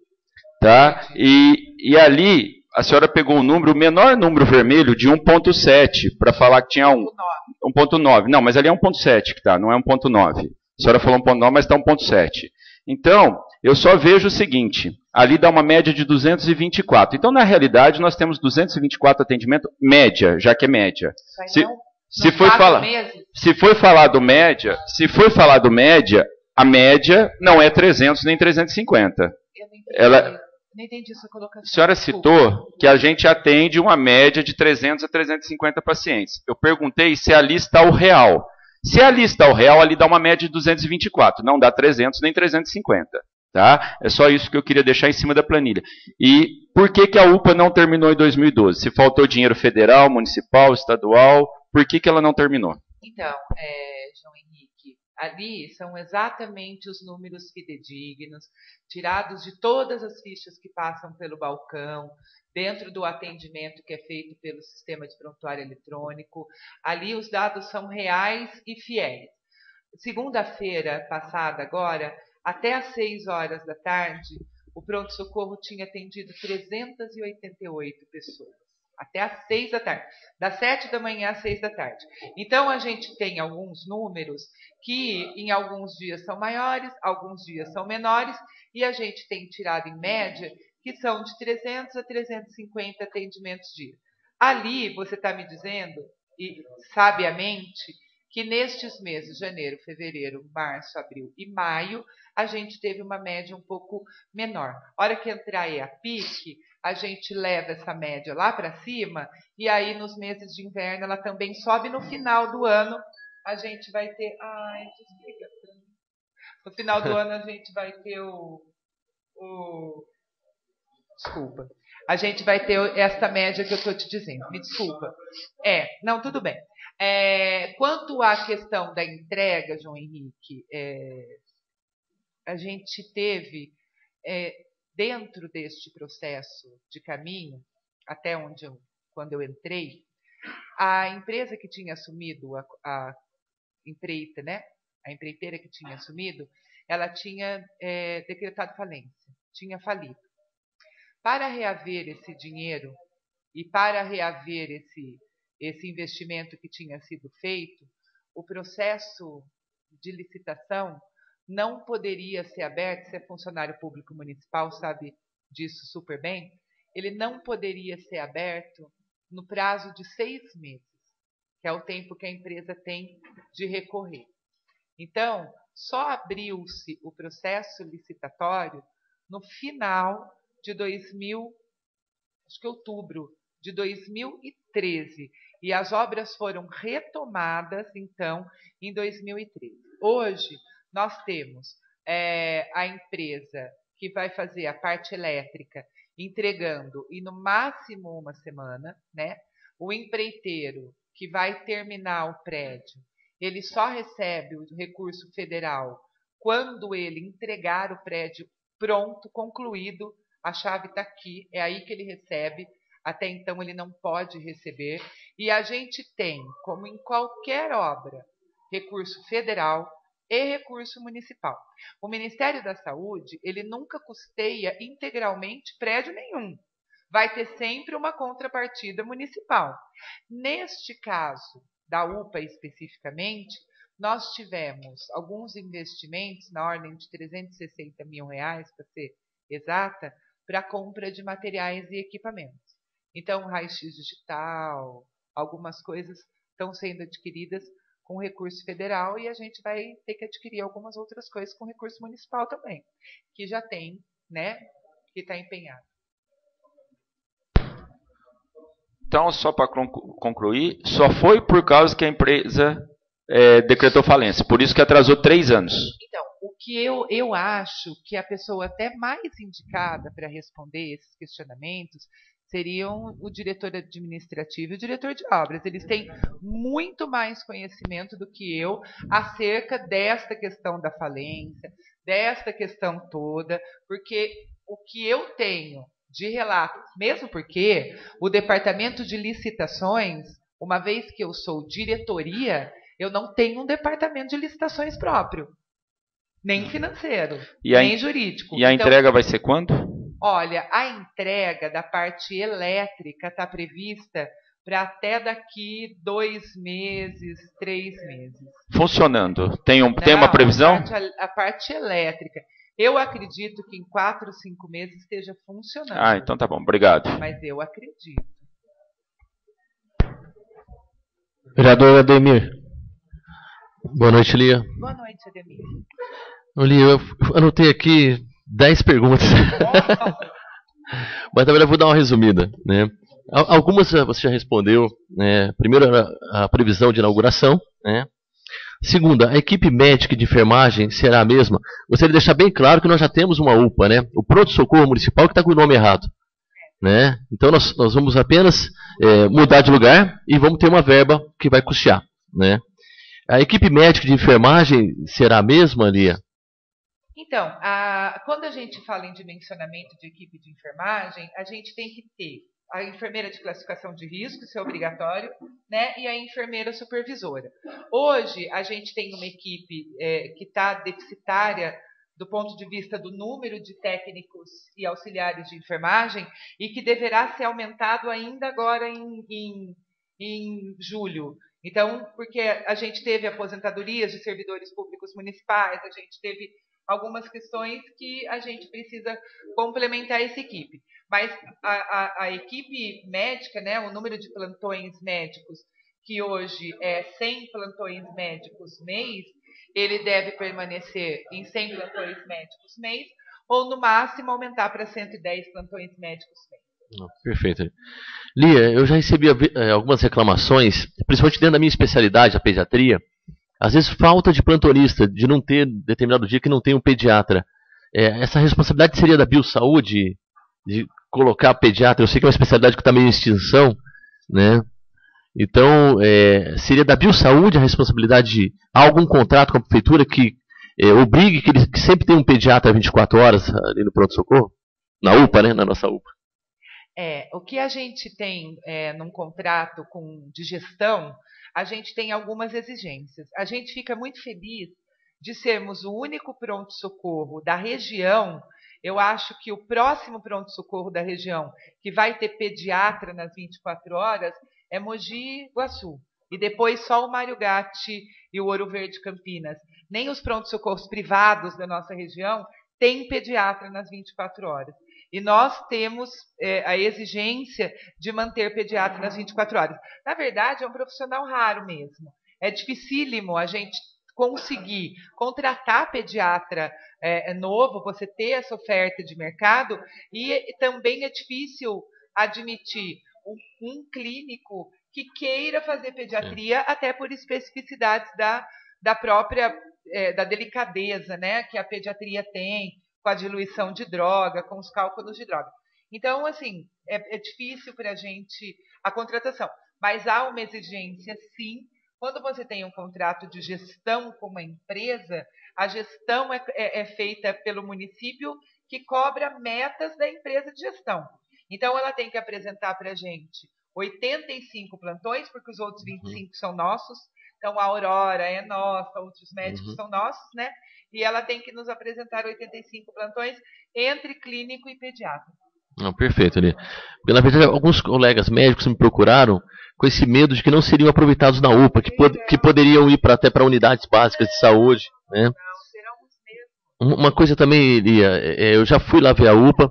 Tá? E ali, a senhora pegou o menor número vermelho de 1.7, para falar que tinha 1.9. Não, mas ali é 1.7 que está, não é 1.9. A senhora falou 1.9, mas está 1.7. Então, eu só vejo o seguinte, ali dá uma média de 224. Então, na realidade, nós temos 224 atendimentos, média, já que é média. Se for falar do média, a média não é 300 nem 350. Não entendi essa colocação. A senhora citou que a gente atende uma média de 300 a 350 pacientes. Eu perguntei se ali está o real. Se ali está o real, ali dá uma média de 224. Não dá 300 nem 350. Tá? É só isso que eu queria deixar em cima da planilha. E por que a UPA não terminou em 2012? Se faltou dinheiro federal, municipal, estadual, por que ela não terminou? Então, João Henrique, ali são exatamente os números fidedignos, tirados de todas as fichas que passam pelo balcão, dentro do atendimento que é feito pelo sistema de prontuário eletrônico. Ali os dados são reais e fiéis. Segunda-feira passada agora, até às 6 horas da tarde, o pronto-socorro tinha atendido 388 pessoas. Até às 6 da tarde. Das 7 da manhã às 6 da tarde. Então, a gente tem alguns números que em alguns dias são maiores, alguns dias são menores, e a gente tem tirado em média que são de 300 a 350 atendimentos dia. Ali, você está me dizendo, e sabiamente, que nestes meses, janeiro, fevereiro, março, abril e maio, a gente teve uma média um pouco menor. A hora que entrar aí a pique, a gente leva essa média lá para cima, e aí nos meses de inverno ela também sobe. No final do ano, a gente vai ter... No final do ano, a gente vai ter Desculpa. A gente vai ter essa média que eu estou te dizendo. Me desculpa. Não, tudo bem. Quanto à questão da entrega, João Henrique, a gente teve, dentro deste processo de caminho, até quando eu entrei, a empresa que tinha assumido a empreita, né? A empreiteira que tinha assumido, ela tinha decretado falência, tinha falido. Para reaver esse dinheiro e para reaver esse investimento que tinha sido feito, o processo de licitação não poderia ser aberto. Se é funcionário público municipal, sabe disso super bem, ele não poderia ser aberto no prazo de 6 meses, que é o tempo que a empresa tem de recorrer. Então, só abriu-se o processo licitatório no final de outubro de 2013. E as obras foram retomadas, então, em 2013. Hoje, nós temos a empresa que vai fazer a parte elétrica entregando em no máximo uma semana, né? O empreiteiro que vai terminar o prédio, ele só recebe o recurso federal quando ele entregar o prédio pronto, concluído. A chave está aqui, é aí que ele recebe. Até então ele não pode receber. E a gente tem, como em qualquer obra, recurso federal e recurso municipal. O Ministério da Saúde, ele nunca custeia integralmente prédio nenhum. Vai ter sempre uma contrapartida municipal. Neste caso, da UPA especificamente, nós tivemos alguns investimentos na ordem de R$360 mil, para ser exata, para a compra de materiais e equipamentos. Então, raio-x digital, algumas coisas estão sendo adquiridas com recurso federal, e a gente vai ter que adquirir algumas outras coisas com recurso municipal também, que já tem, né, que está empenhado. Então, só para concluir, só foi por causa que a empresa decretou falência, por isso que atrasou 3 anos. Então, o que eu acho que a pessoa até mais indicada para responder esses questionamentos seriam o diretor administrativo e o diretor de obras. Eles têm muito mais conhecimento do que eu acerca desta questão da falência, desta questão toda, porque o que eu tenho de relato, mesmo porque o departamento de licitações, uma vez que eu sou diretoria, eu não tenho um departamento de licitações próprio, nem financeiro, nem jurídico. E a entrega vai ser quando? Olha, a entrega da parte elétrica está prevista para até daqui 2 meses, 3 meses. Funcionando. Tem uma previsão? A parte elétrica. Eu acredito que em 4, 5 meses esteja funcionando. Ah, então tá bom. Obrigado. Mas eu acredito. Vereador Ademir. Boa noite, Lia. Boa noite, Ademir. Lia, eu anotei aqui 10 perguntas. Mas na verdade eu vou dar uma resumida, né? Algumas você já respondeu, né? Primeiro era a previsão de inauguração, né? Segunda, a equipe médica de enfermagem será a mesma? Gostaria de deixar bem claro que nós já temos uma UPA, né? O pronto-socorro municipal que está com o nome errado, né? Então nós vamos apenas mudar de lugar e vamos ter uma verba que vai custear, né? A equipe médica de enfermagem será a mesma, Lia? Então, quando a gente fala em dimensionamento de equipe de enfermagem, a gente tem que ter a enfermeira de classificação de risco, isso é obrigatório, né? E a enfermeira supervisora. Hoje, a gente tem uma equipe que está deficitária do ponto de vista do número de técnicos e auxiliares de enfermagem e que deverá ser aumentado ainda agora em julho. Então, porque a gente teve aposentadorias de servidores públicos municipais, a gente teve algumas questões que a gente precisa complementar essa equipe. Mas a equipe médica, né, o número de plantões médicos, que hoje é 100 plantões médicos mês, ele deve permanecer em 100 plantões médicos mês, ou no máximo aumentar para 110 plantões médicos mês. Perfeito. Lia, eu já recebi algumas reclamações, principalmente dentro da minha especialidade, a pediatria. Às vezes falta de plantonista, de não ter determinado dia que não tem um pediatra. Essa responsabilidade seria da Biosaúde, de colocar pediatra? Eu sei que é uma especialidade que está meio em extinção, né? Então, seria da Biosaúde a responsabilidade de algum contrato com a prefeitura que obrigue que sempre tenha um pediatra 24 horas ali no pronto-socorro? Na UPA, né? Na nossa UPA. O que a gente tem num contrato de gestão, a gente tem algumas exigências. A gente fica muito feliz de sermos o único pronto-socorro da região. Eu acho que o próximo pronto-socorro da região, que vai ter pediatra nas 24 horas, é Mogi Guaçu. E depois só o Mário Gatti e o Ouro Verde Campinas. Nem os pronto-socorros privados da nossa região têm pediatra nas 24 horas. E nós temos a exigência de manter pediatra nas 24 horas. Na verdade, é um profissional raro mesmo. É dificílimo a gente conseguir contratar pediatra novo, você ter essa oferta de mercado, e também é difícil admitir um clínico que queira fazer pediatria, até por especificidades da própria da delicadeza, né, que a pediatria tem, com a diluição de droga, com os cálculos de droga. Então, assim, é difícil para a gente a contratação. Mas há uma exigência, sim. Quando você tem um contrato de gestão com uma empresa, a gestão é feita pelo município, que cobra metas da empresa de gestão. Então, ela tem que apresentar para a gente 85 plantões, porque os outros 25 são nossos. Então, a Aurora é nossa, outros médicos são nossos, né? E ela tem que nos apresentar 85 plantões entre clínico e pediatra. Perfeito, ali. Na verdade, alguns colegas médicos me procuraram com esse medo de que não seriam aproveitados na UPA, que poderiam ir até para unidades básicas de saúde, né? Não, serão os mesmos. Uma coisa também, Lia, eu já fui lá ver a UPA,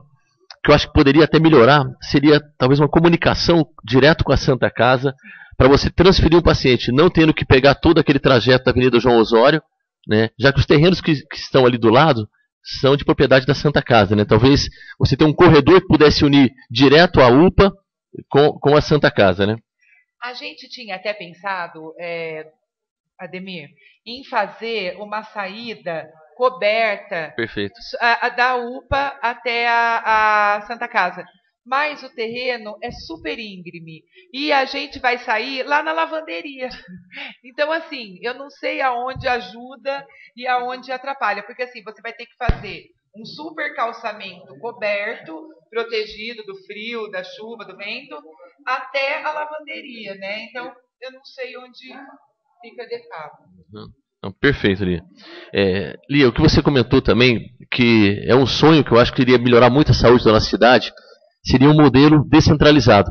que eu acho que poderia até melhorar, seria talvez uma comunicação direto com a Santa Casa, para você transferir um paciente, não tendo que pegar todo aquele trajeto da Avenida João Osório, né? Já que os terrenos que estão ali do lado são de propriedade da Santa Casa, né? Talvez você tenha um corredor que pudesse unir direto a UPA com a Santa Casa, né? A gente tinha até pensado, Ademir, em fazer uma saída coberta. Perfeito. Da UPA até a Santa Casa. Mas o terreno é super íngreme. E a gente vai sair lá na lavanderia. Então, assim, eu não sei aonde ajuda e aonde atrapalha. Porque, assim, você vai ter que fazer um super calçamento coberto, protegido do frio, da chuva, do vento, até a lavanderia, né? Então, eu não sei onde fica de fato. Não, perfeito, Lia. Lia, o que você comentou também, que é um sonho que eu acho que iria melhorar muito a saúde da nossa cidade, seria um modelo descentralizado.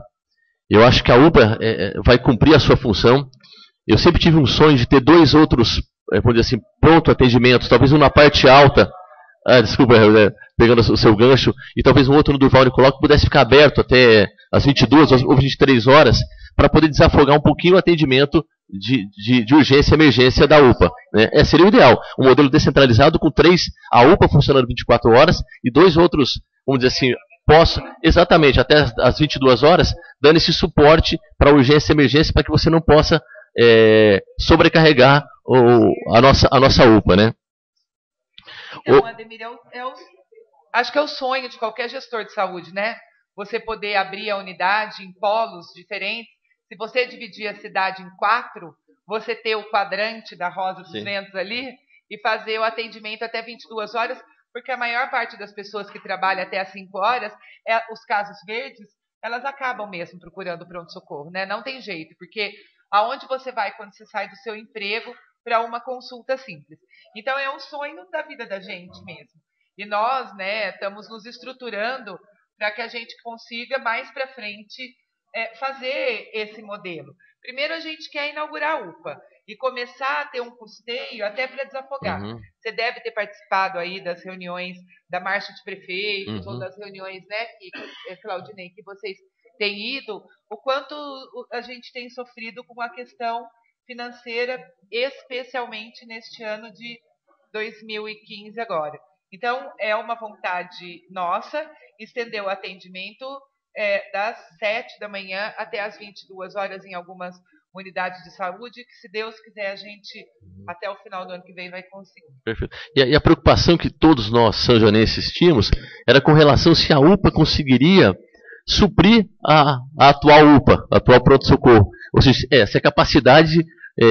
Eu acho que a UPA vai cumprir a sua função. Eu sempre tive um sonho de ter 2 outros, vamos dizer assim, pronto atendimentos, talvez um na parte alta, desculpa, pegando o seu gancho, e talvez um outro no Durval Nicolau que pudesse ficar aberto até as 22 ou 23 horas, para poder desafogar um pouquinho o atendimento de urgência e emergência da UPA. Né? Seria o ideal. Um modelo descentralizado com 3, a UPA funcionando 24 horas e 2 outros, vamos dizer assim, exatamente, até as 22 horas, dando esse suporte para urgência e emergência, para que você não possa sobrecarregar a nossa UPA, né? Então, Ademir, acho que é o sonho de qualquer gestor de saúde, né? Você poder abrir a unidade em polos diferentes. Se você dividir a cidade em 4, você ter o quadrante da Rosa dos Ventos ali e fazer o atendimento até 22 horas, porque a maior parte das pessoas que trabalham até às 5 horas, os casos verdes, elas acabam mesmo procurando pronto-socorro, né? Não tem jeito, porque aonde você vai quando você sai do seu emprego para uma consulta simples? Então, é um sonho da vida da gente mesmo. E nós, né, estamos nos estruturando para que a gente consiga mais para frente fazer esse modelo. Primeiro, a gente quer inaugurar a UPA e começar a ter um custeio até para desafogar. Você deve ter participado aí das reuniões da Marcha de Prefeitos ou das reuniões, né, Claudinei, que vocês têm ido, o quanto a gente tem sofrido com a questão financeira, especialmente neste ano de 2015 agora. Então, é uma vontade nossa estender o atendimento das 7 da manhã até as 22 horas em algumas unidades de saúde, que se Deus quiser a gente, até o final do ano que vem, vai conseguir. Perfeito. E a preocupação que todos nós, sanjonenses, tínhamos, era com relação se a UPA conseguiria suprir a atual UPA, a atual pronto-socorro. Ou seja, se a capacidade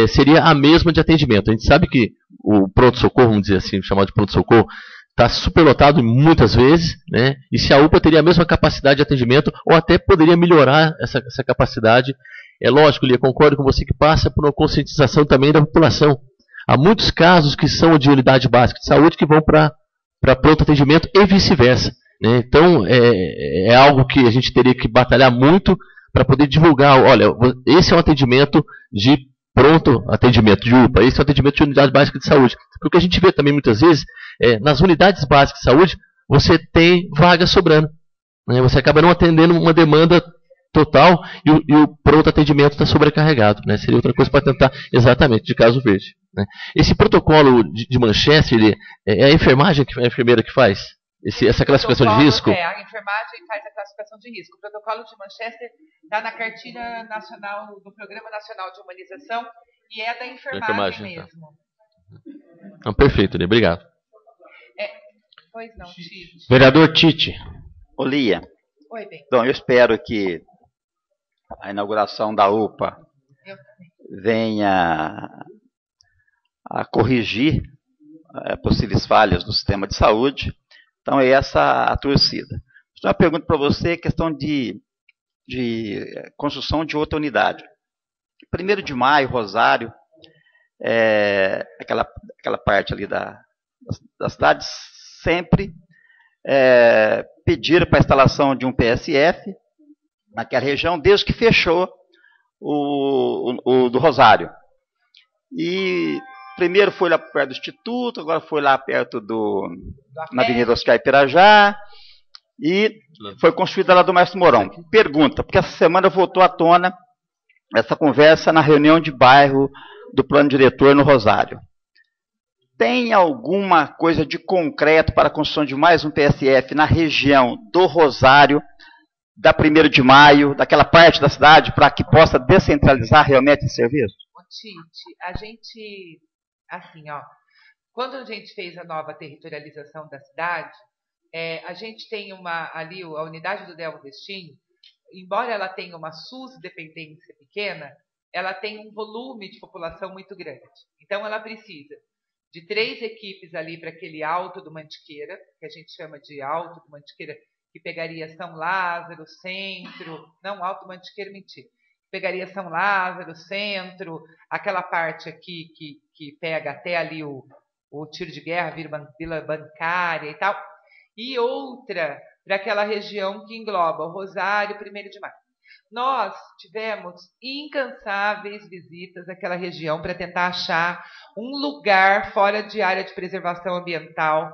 seria a mesma de atendimento. A gente sabe que o pronto-socorro, vamos dizer assim, chamado de pronto-socorro, está superlotado muitas vezes, né? E se a UPA teria a mesma capacidade de atendimento, ou até poderia melhorar essa capacidade. É lógico, Lia, concordo com você que passa por uma conscientização também da população. Há muitos casos que são de unidade básica de saúde que vão para pronto atendimento e vice-versa. Né? Então, é algo que a gente teria que batalhar muito para poder divulgar. Olha, esse é um atendimento de pronto atendimento de UPA, esse é o atendimento de unidade básica de saúde. Porque a gente vê também muitas vezes, nas unidades básicas de saúde, você tem vaga sobrando. Né? Você acaba não atendendo uma demanda total e o pronto atendimento está sobrecarregado. Né? Seria outra coisa para tentar, exatamente, de caso verde. Né? Esse protocolo de Manchester, é a enfermagem, a enfermeira que faz? Essa classificação de risco? A enfermagem faz a classificação de risco. O protocolo de Manchester está na cartilha nacional do Programa Nacional de Humanização e é da enfermagem mesmo. Tá. Não, perfeito, Lia. Obrigado. Pois não, Tite. Vereador Tite. Lia. Oi, bem. Então, eu espero que a inauguração da UPA venha a corrigir possíveis falhas do sistema de saúde. Então, é essa a torcida. Uma pergunta para você, questão de construção de outra unidade. 1º de maio, Rosário, aquela parte ali da cidade, sempre pediram para a instalação de um PSF naquela região, desde que fechou o do Rosário. E primeiro foi lá perto do Instituto, agora foi lá perto na Avenida Oscar Pirajá, e foi construída lá do Mestre Mourão. Pergunta, porque essa semana voltou à tona essa conversa na reunião de bairro do plano diretor no Rosário. Tem alguma coisa de concreto para a construção de mais um PSF na região do Rosário, da 1º de maio, daquela parte da cidade, para que possa descentralizar realmente esse serviço? Tite, a gente, assim, quando a gente fez a nova territorialização da cidade, a gente tem ali a unidade do Delvo Destino, embora ela tenha uma SUS-dependência pequena, ela tem um volume de população muito grande. Então, ela precisa de 3 equipes ali para aquele Alto do Mantiqueira, que a gente chama de Alto do Mantiqueira, que pegaria São Lázaro, Centro... Não, Alto do Mantiqueira, mentira. Pegaria São Lázaro, Centro, aquela parte aqui que pega até ali o tiro de guerra, Vila Bancária e tal. E outra para aquela região que engloba o Rosário, 1º de Maio. Nós tivemos incansáveis visitas àquela região para tentar achar um lugar fora de área de preservação ambiental.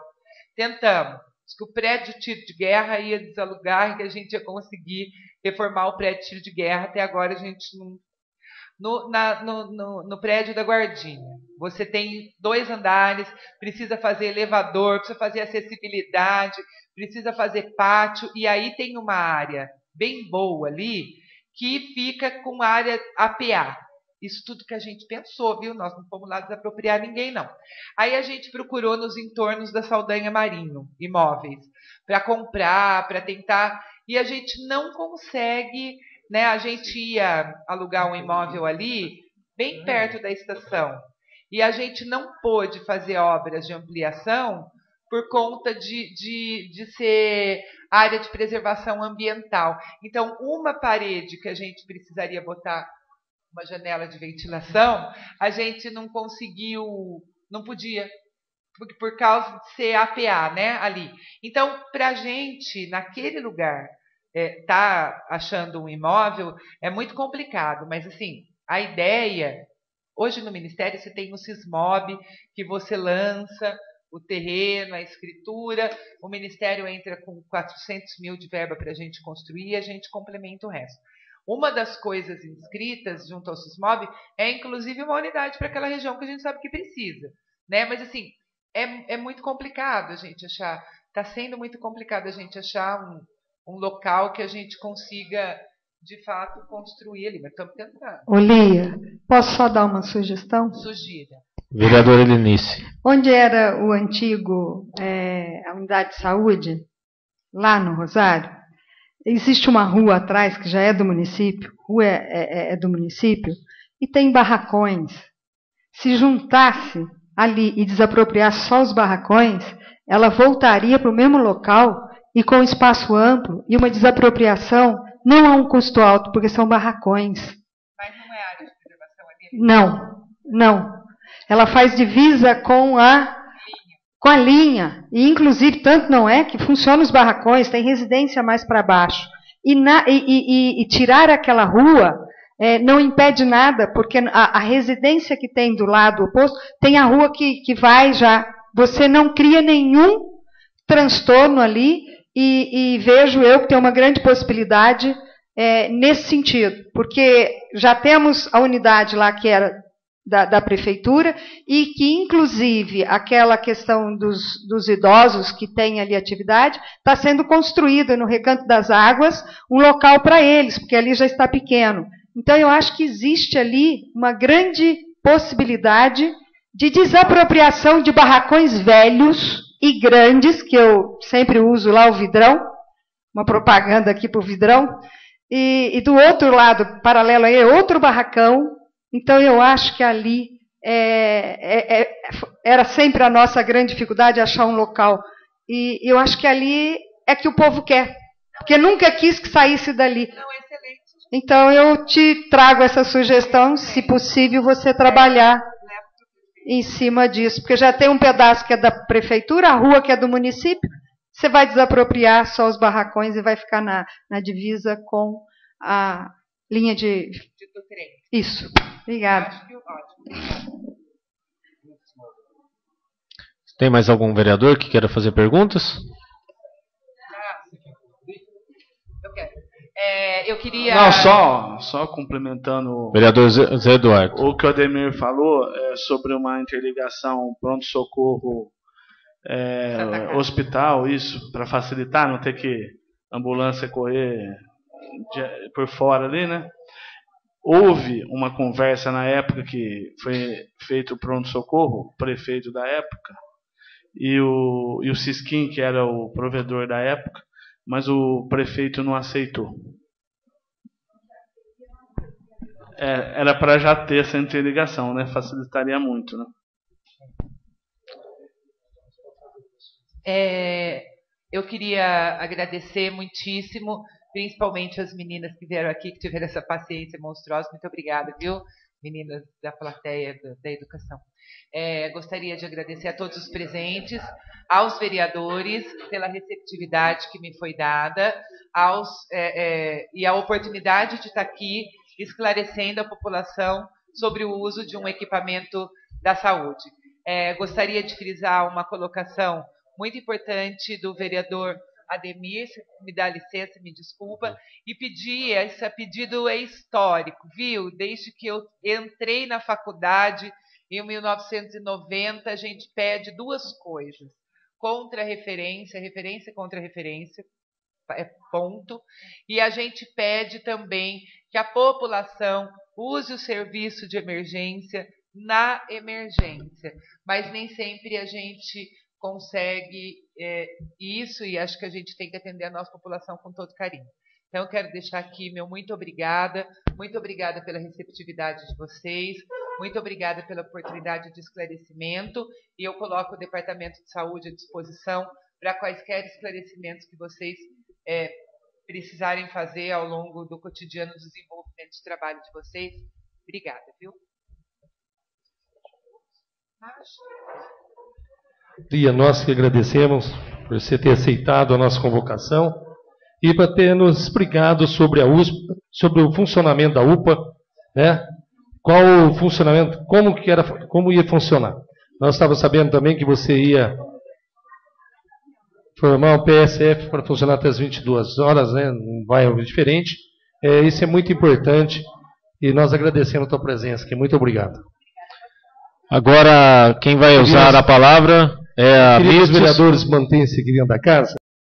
Tentamos. Que o prédio de tiro de guerra ia desalugar e que a gente ia conseguir reformar o prédio de tiro de guerra. Até agora a gente não... No prédio da Guardinha, você tem 2 andares, precisa fazer elevador, precisa fazer acessibilidade, precisa fazer pátio, e aí tem uma área bem boa ali, que fica com área APA. Isso tudo que a gente pensou, viu? Nós não fomos lá desapropriar ninguém, não. Aí a gente procurou nos entornos da Saldanha Marinho, imóveis, para comprar, para tentar, e a gente não consegue, né? A gente ia alugar um imóvel ali, bem perto da estação, e a gente não pôde fazer obras de ampliação por conta de ser área de preservação ambiental. Então, uma parede que a gente precisaria botar uma janela de ventilação, a gente não conseguiu, não podia, por causa de ser APA, né, ali. Então, para a gente, naquele lugar, tá achando um imóvel, é muito complicado, mas assim, a ideia, hoje no Ministério você tem o Sismob, que você lança o terreno, a escritura, o Ministério entra com 400 mil de verba para a gente construir e a gente complementa o resto. Uma das coisas inscritas junto ao Sismob é, inclusive, uma unidade para aquela região que a gente sabe que precisa, né? Mas, assim, é muito complicado a gente achar, está sendo muito complicado a gente achar um local que a gente consiga, de fato, construir ali, mas estamos tentando. Lia, posso só dar uma sugestão? Sugira. Vereadora Helenice. Onde era o antigo, a unidade de saúde, lá no Rosário, existe uma rua atrás, que já é do município, rua é do município, e tem barracões. Se juntasse ali e desapropriasse só os barracões, ela voltaria para o mesmo local e com espaço amplo e uma desapropriação não a um custo alto, porque são barracões. Mas não é área de preservação ali? Não. Ela faz divisa com a linha. E, inclusive, tanto não é que funciona os barracões, tem residência mais para baixo. E tirar aquela rua não impede nada, porque a residência que tem do lado oposto tem a rua que vai já. Você não cria nenhum transtorno ali e vejo eu que tem uma grande possibilidade nesse sentido, porque já temos a unidade lá que era da prefeitura e que, inclusive, aquela questão dos idosos que têm ali atividade, está sendo construída no Recanto das Águas um local para eles, porque ali já está pequeno. Então, eu acho que existe ali uma grande possibilidade de desapropriação de barracões velhos e grandes, que eu sempre uso lá o Vidrão, uma propaganda aqui para o Vidrão, e do outro lado, paralelo aí, é outro barracão. Então, eu acho que ali era sempre a nossa grande dificuldade achar um local. E eu acho que ali é que o povo quer, porque nunca quis que saísse dali. Não, é excelente. Então, eu te trago essa sugestão, se possível, você trabalhar em cima disso, porque já tem um pedaço que é da prefeitura, a rua que é do município, você vai desapropriar só os barracões e vai ficar na divisa com a linha de trem. Isso. Obrigada. Tem mais algum vereador que queira fazer perguntas? Eu quero. Eu queria... Não, só complementando Vereador Zé Eduardo. O que o Ademir falou sobre uma interligação pronto-socorro hospital, isso, para facilitar, não ter que ambulância correr por fora ali, né? houve uma conversa na época que foi feito o pronto-socorro, o prefeito da época, e o Sisquim, que era o provedor da época, mas o prefeito não aceitou. Era para já ter essa interligação, né? Facilitaria muito, né? Eu queria agradecer muitíssimo, principalmente as meninas que vieram aqui, que tiveram essa paciência monstruosa. Muito obrigada, viu, meninas da plateia da educação. Gostaria de agradecer a todos os presentes, aos vereadores pela receptividade que me foi dada, e a oportunidade de estar aqui esclarecendo a população sobre o uso de um equipamento da saúde. Gostaria de frisar uma colocação muito importante do vereador Ademir, se me dá licença, me desculpa, e esse pedido é histórico, viu? Desde que eu entrei na faculdade, em 1990, a gente pede duas coisas: contra-referência, referência contra referência, ponto, e a gente pede também que a população use o serviço de emergência na emergência, mas nem sempre a gente consegue isso, e acho que a gente tem que atender a nossa população com todo carinho. Então, eu quero deixar aqui meu muito obrigada pela receptividade de vocês, muito obrigada pela oportunidade de esclarecimento, e eu coloco o Departamento de Saúde à disposição para quaisquer esclarecimentos que vocês precisarem fazer ao longo do cotidiano desenvolvimento de trabalho de vocês. Obrigada, viu? Lia, nós que agradecemos por você ter aceitado a nossa convocação e para ter nos explicado sobre a USP, sobre o funcionamento da UPA, né? Qual o funcionamento, como ia funcionar. Nós estávamos sabendo também que você ia formar um PSF para funcionar até as 22 horas, né? Não vai diferente. Isso é muito importante e nós agradecemos a tua presença aqui. Muito obrigado. Agora, quem vai usar a palavra é a Queria que os vereadores mantêm-se aqui dentro da casa.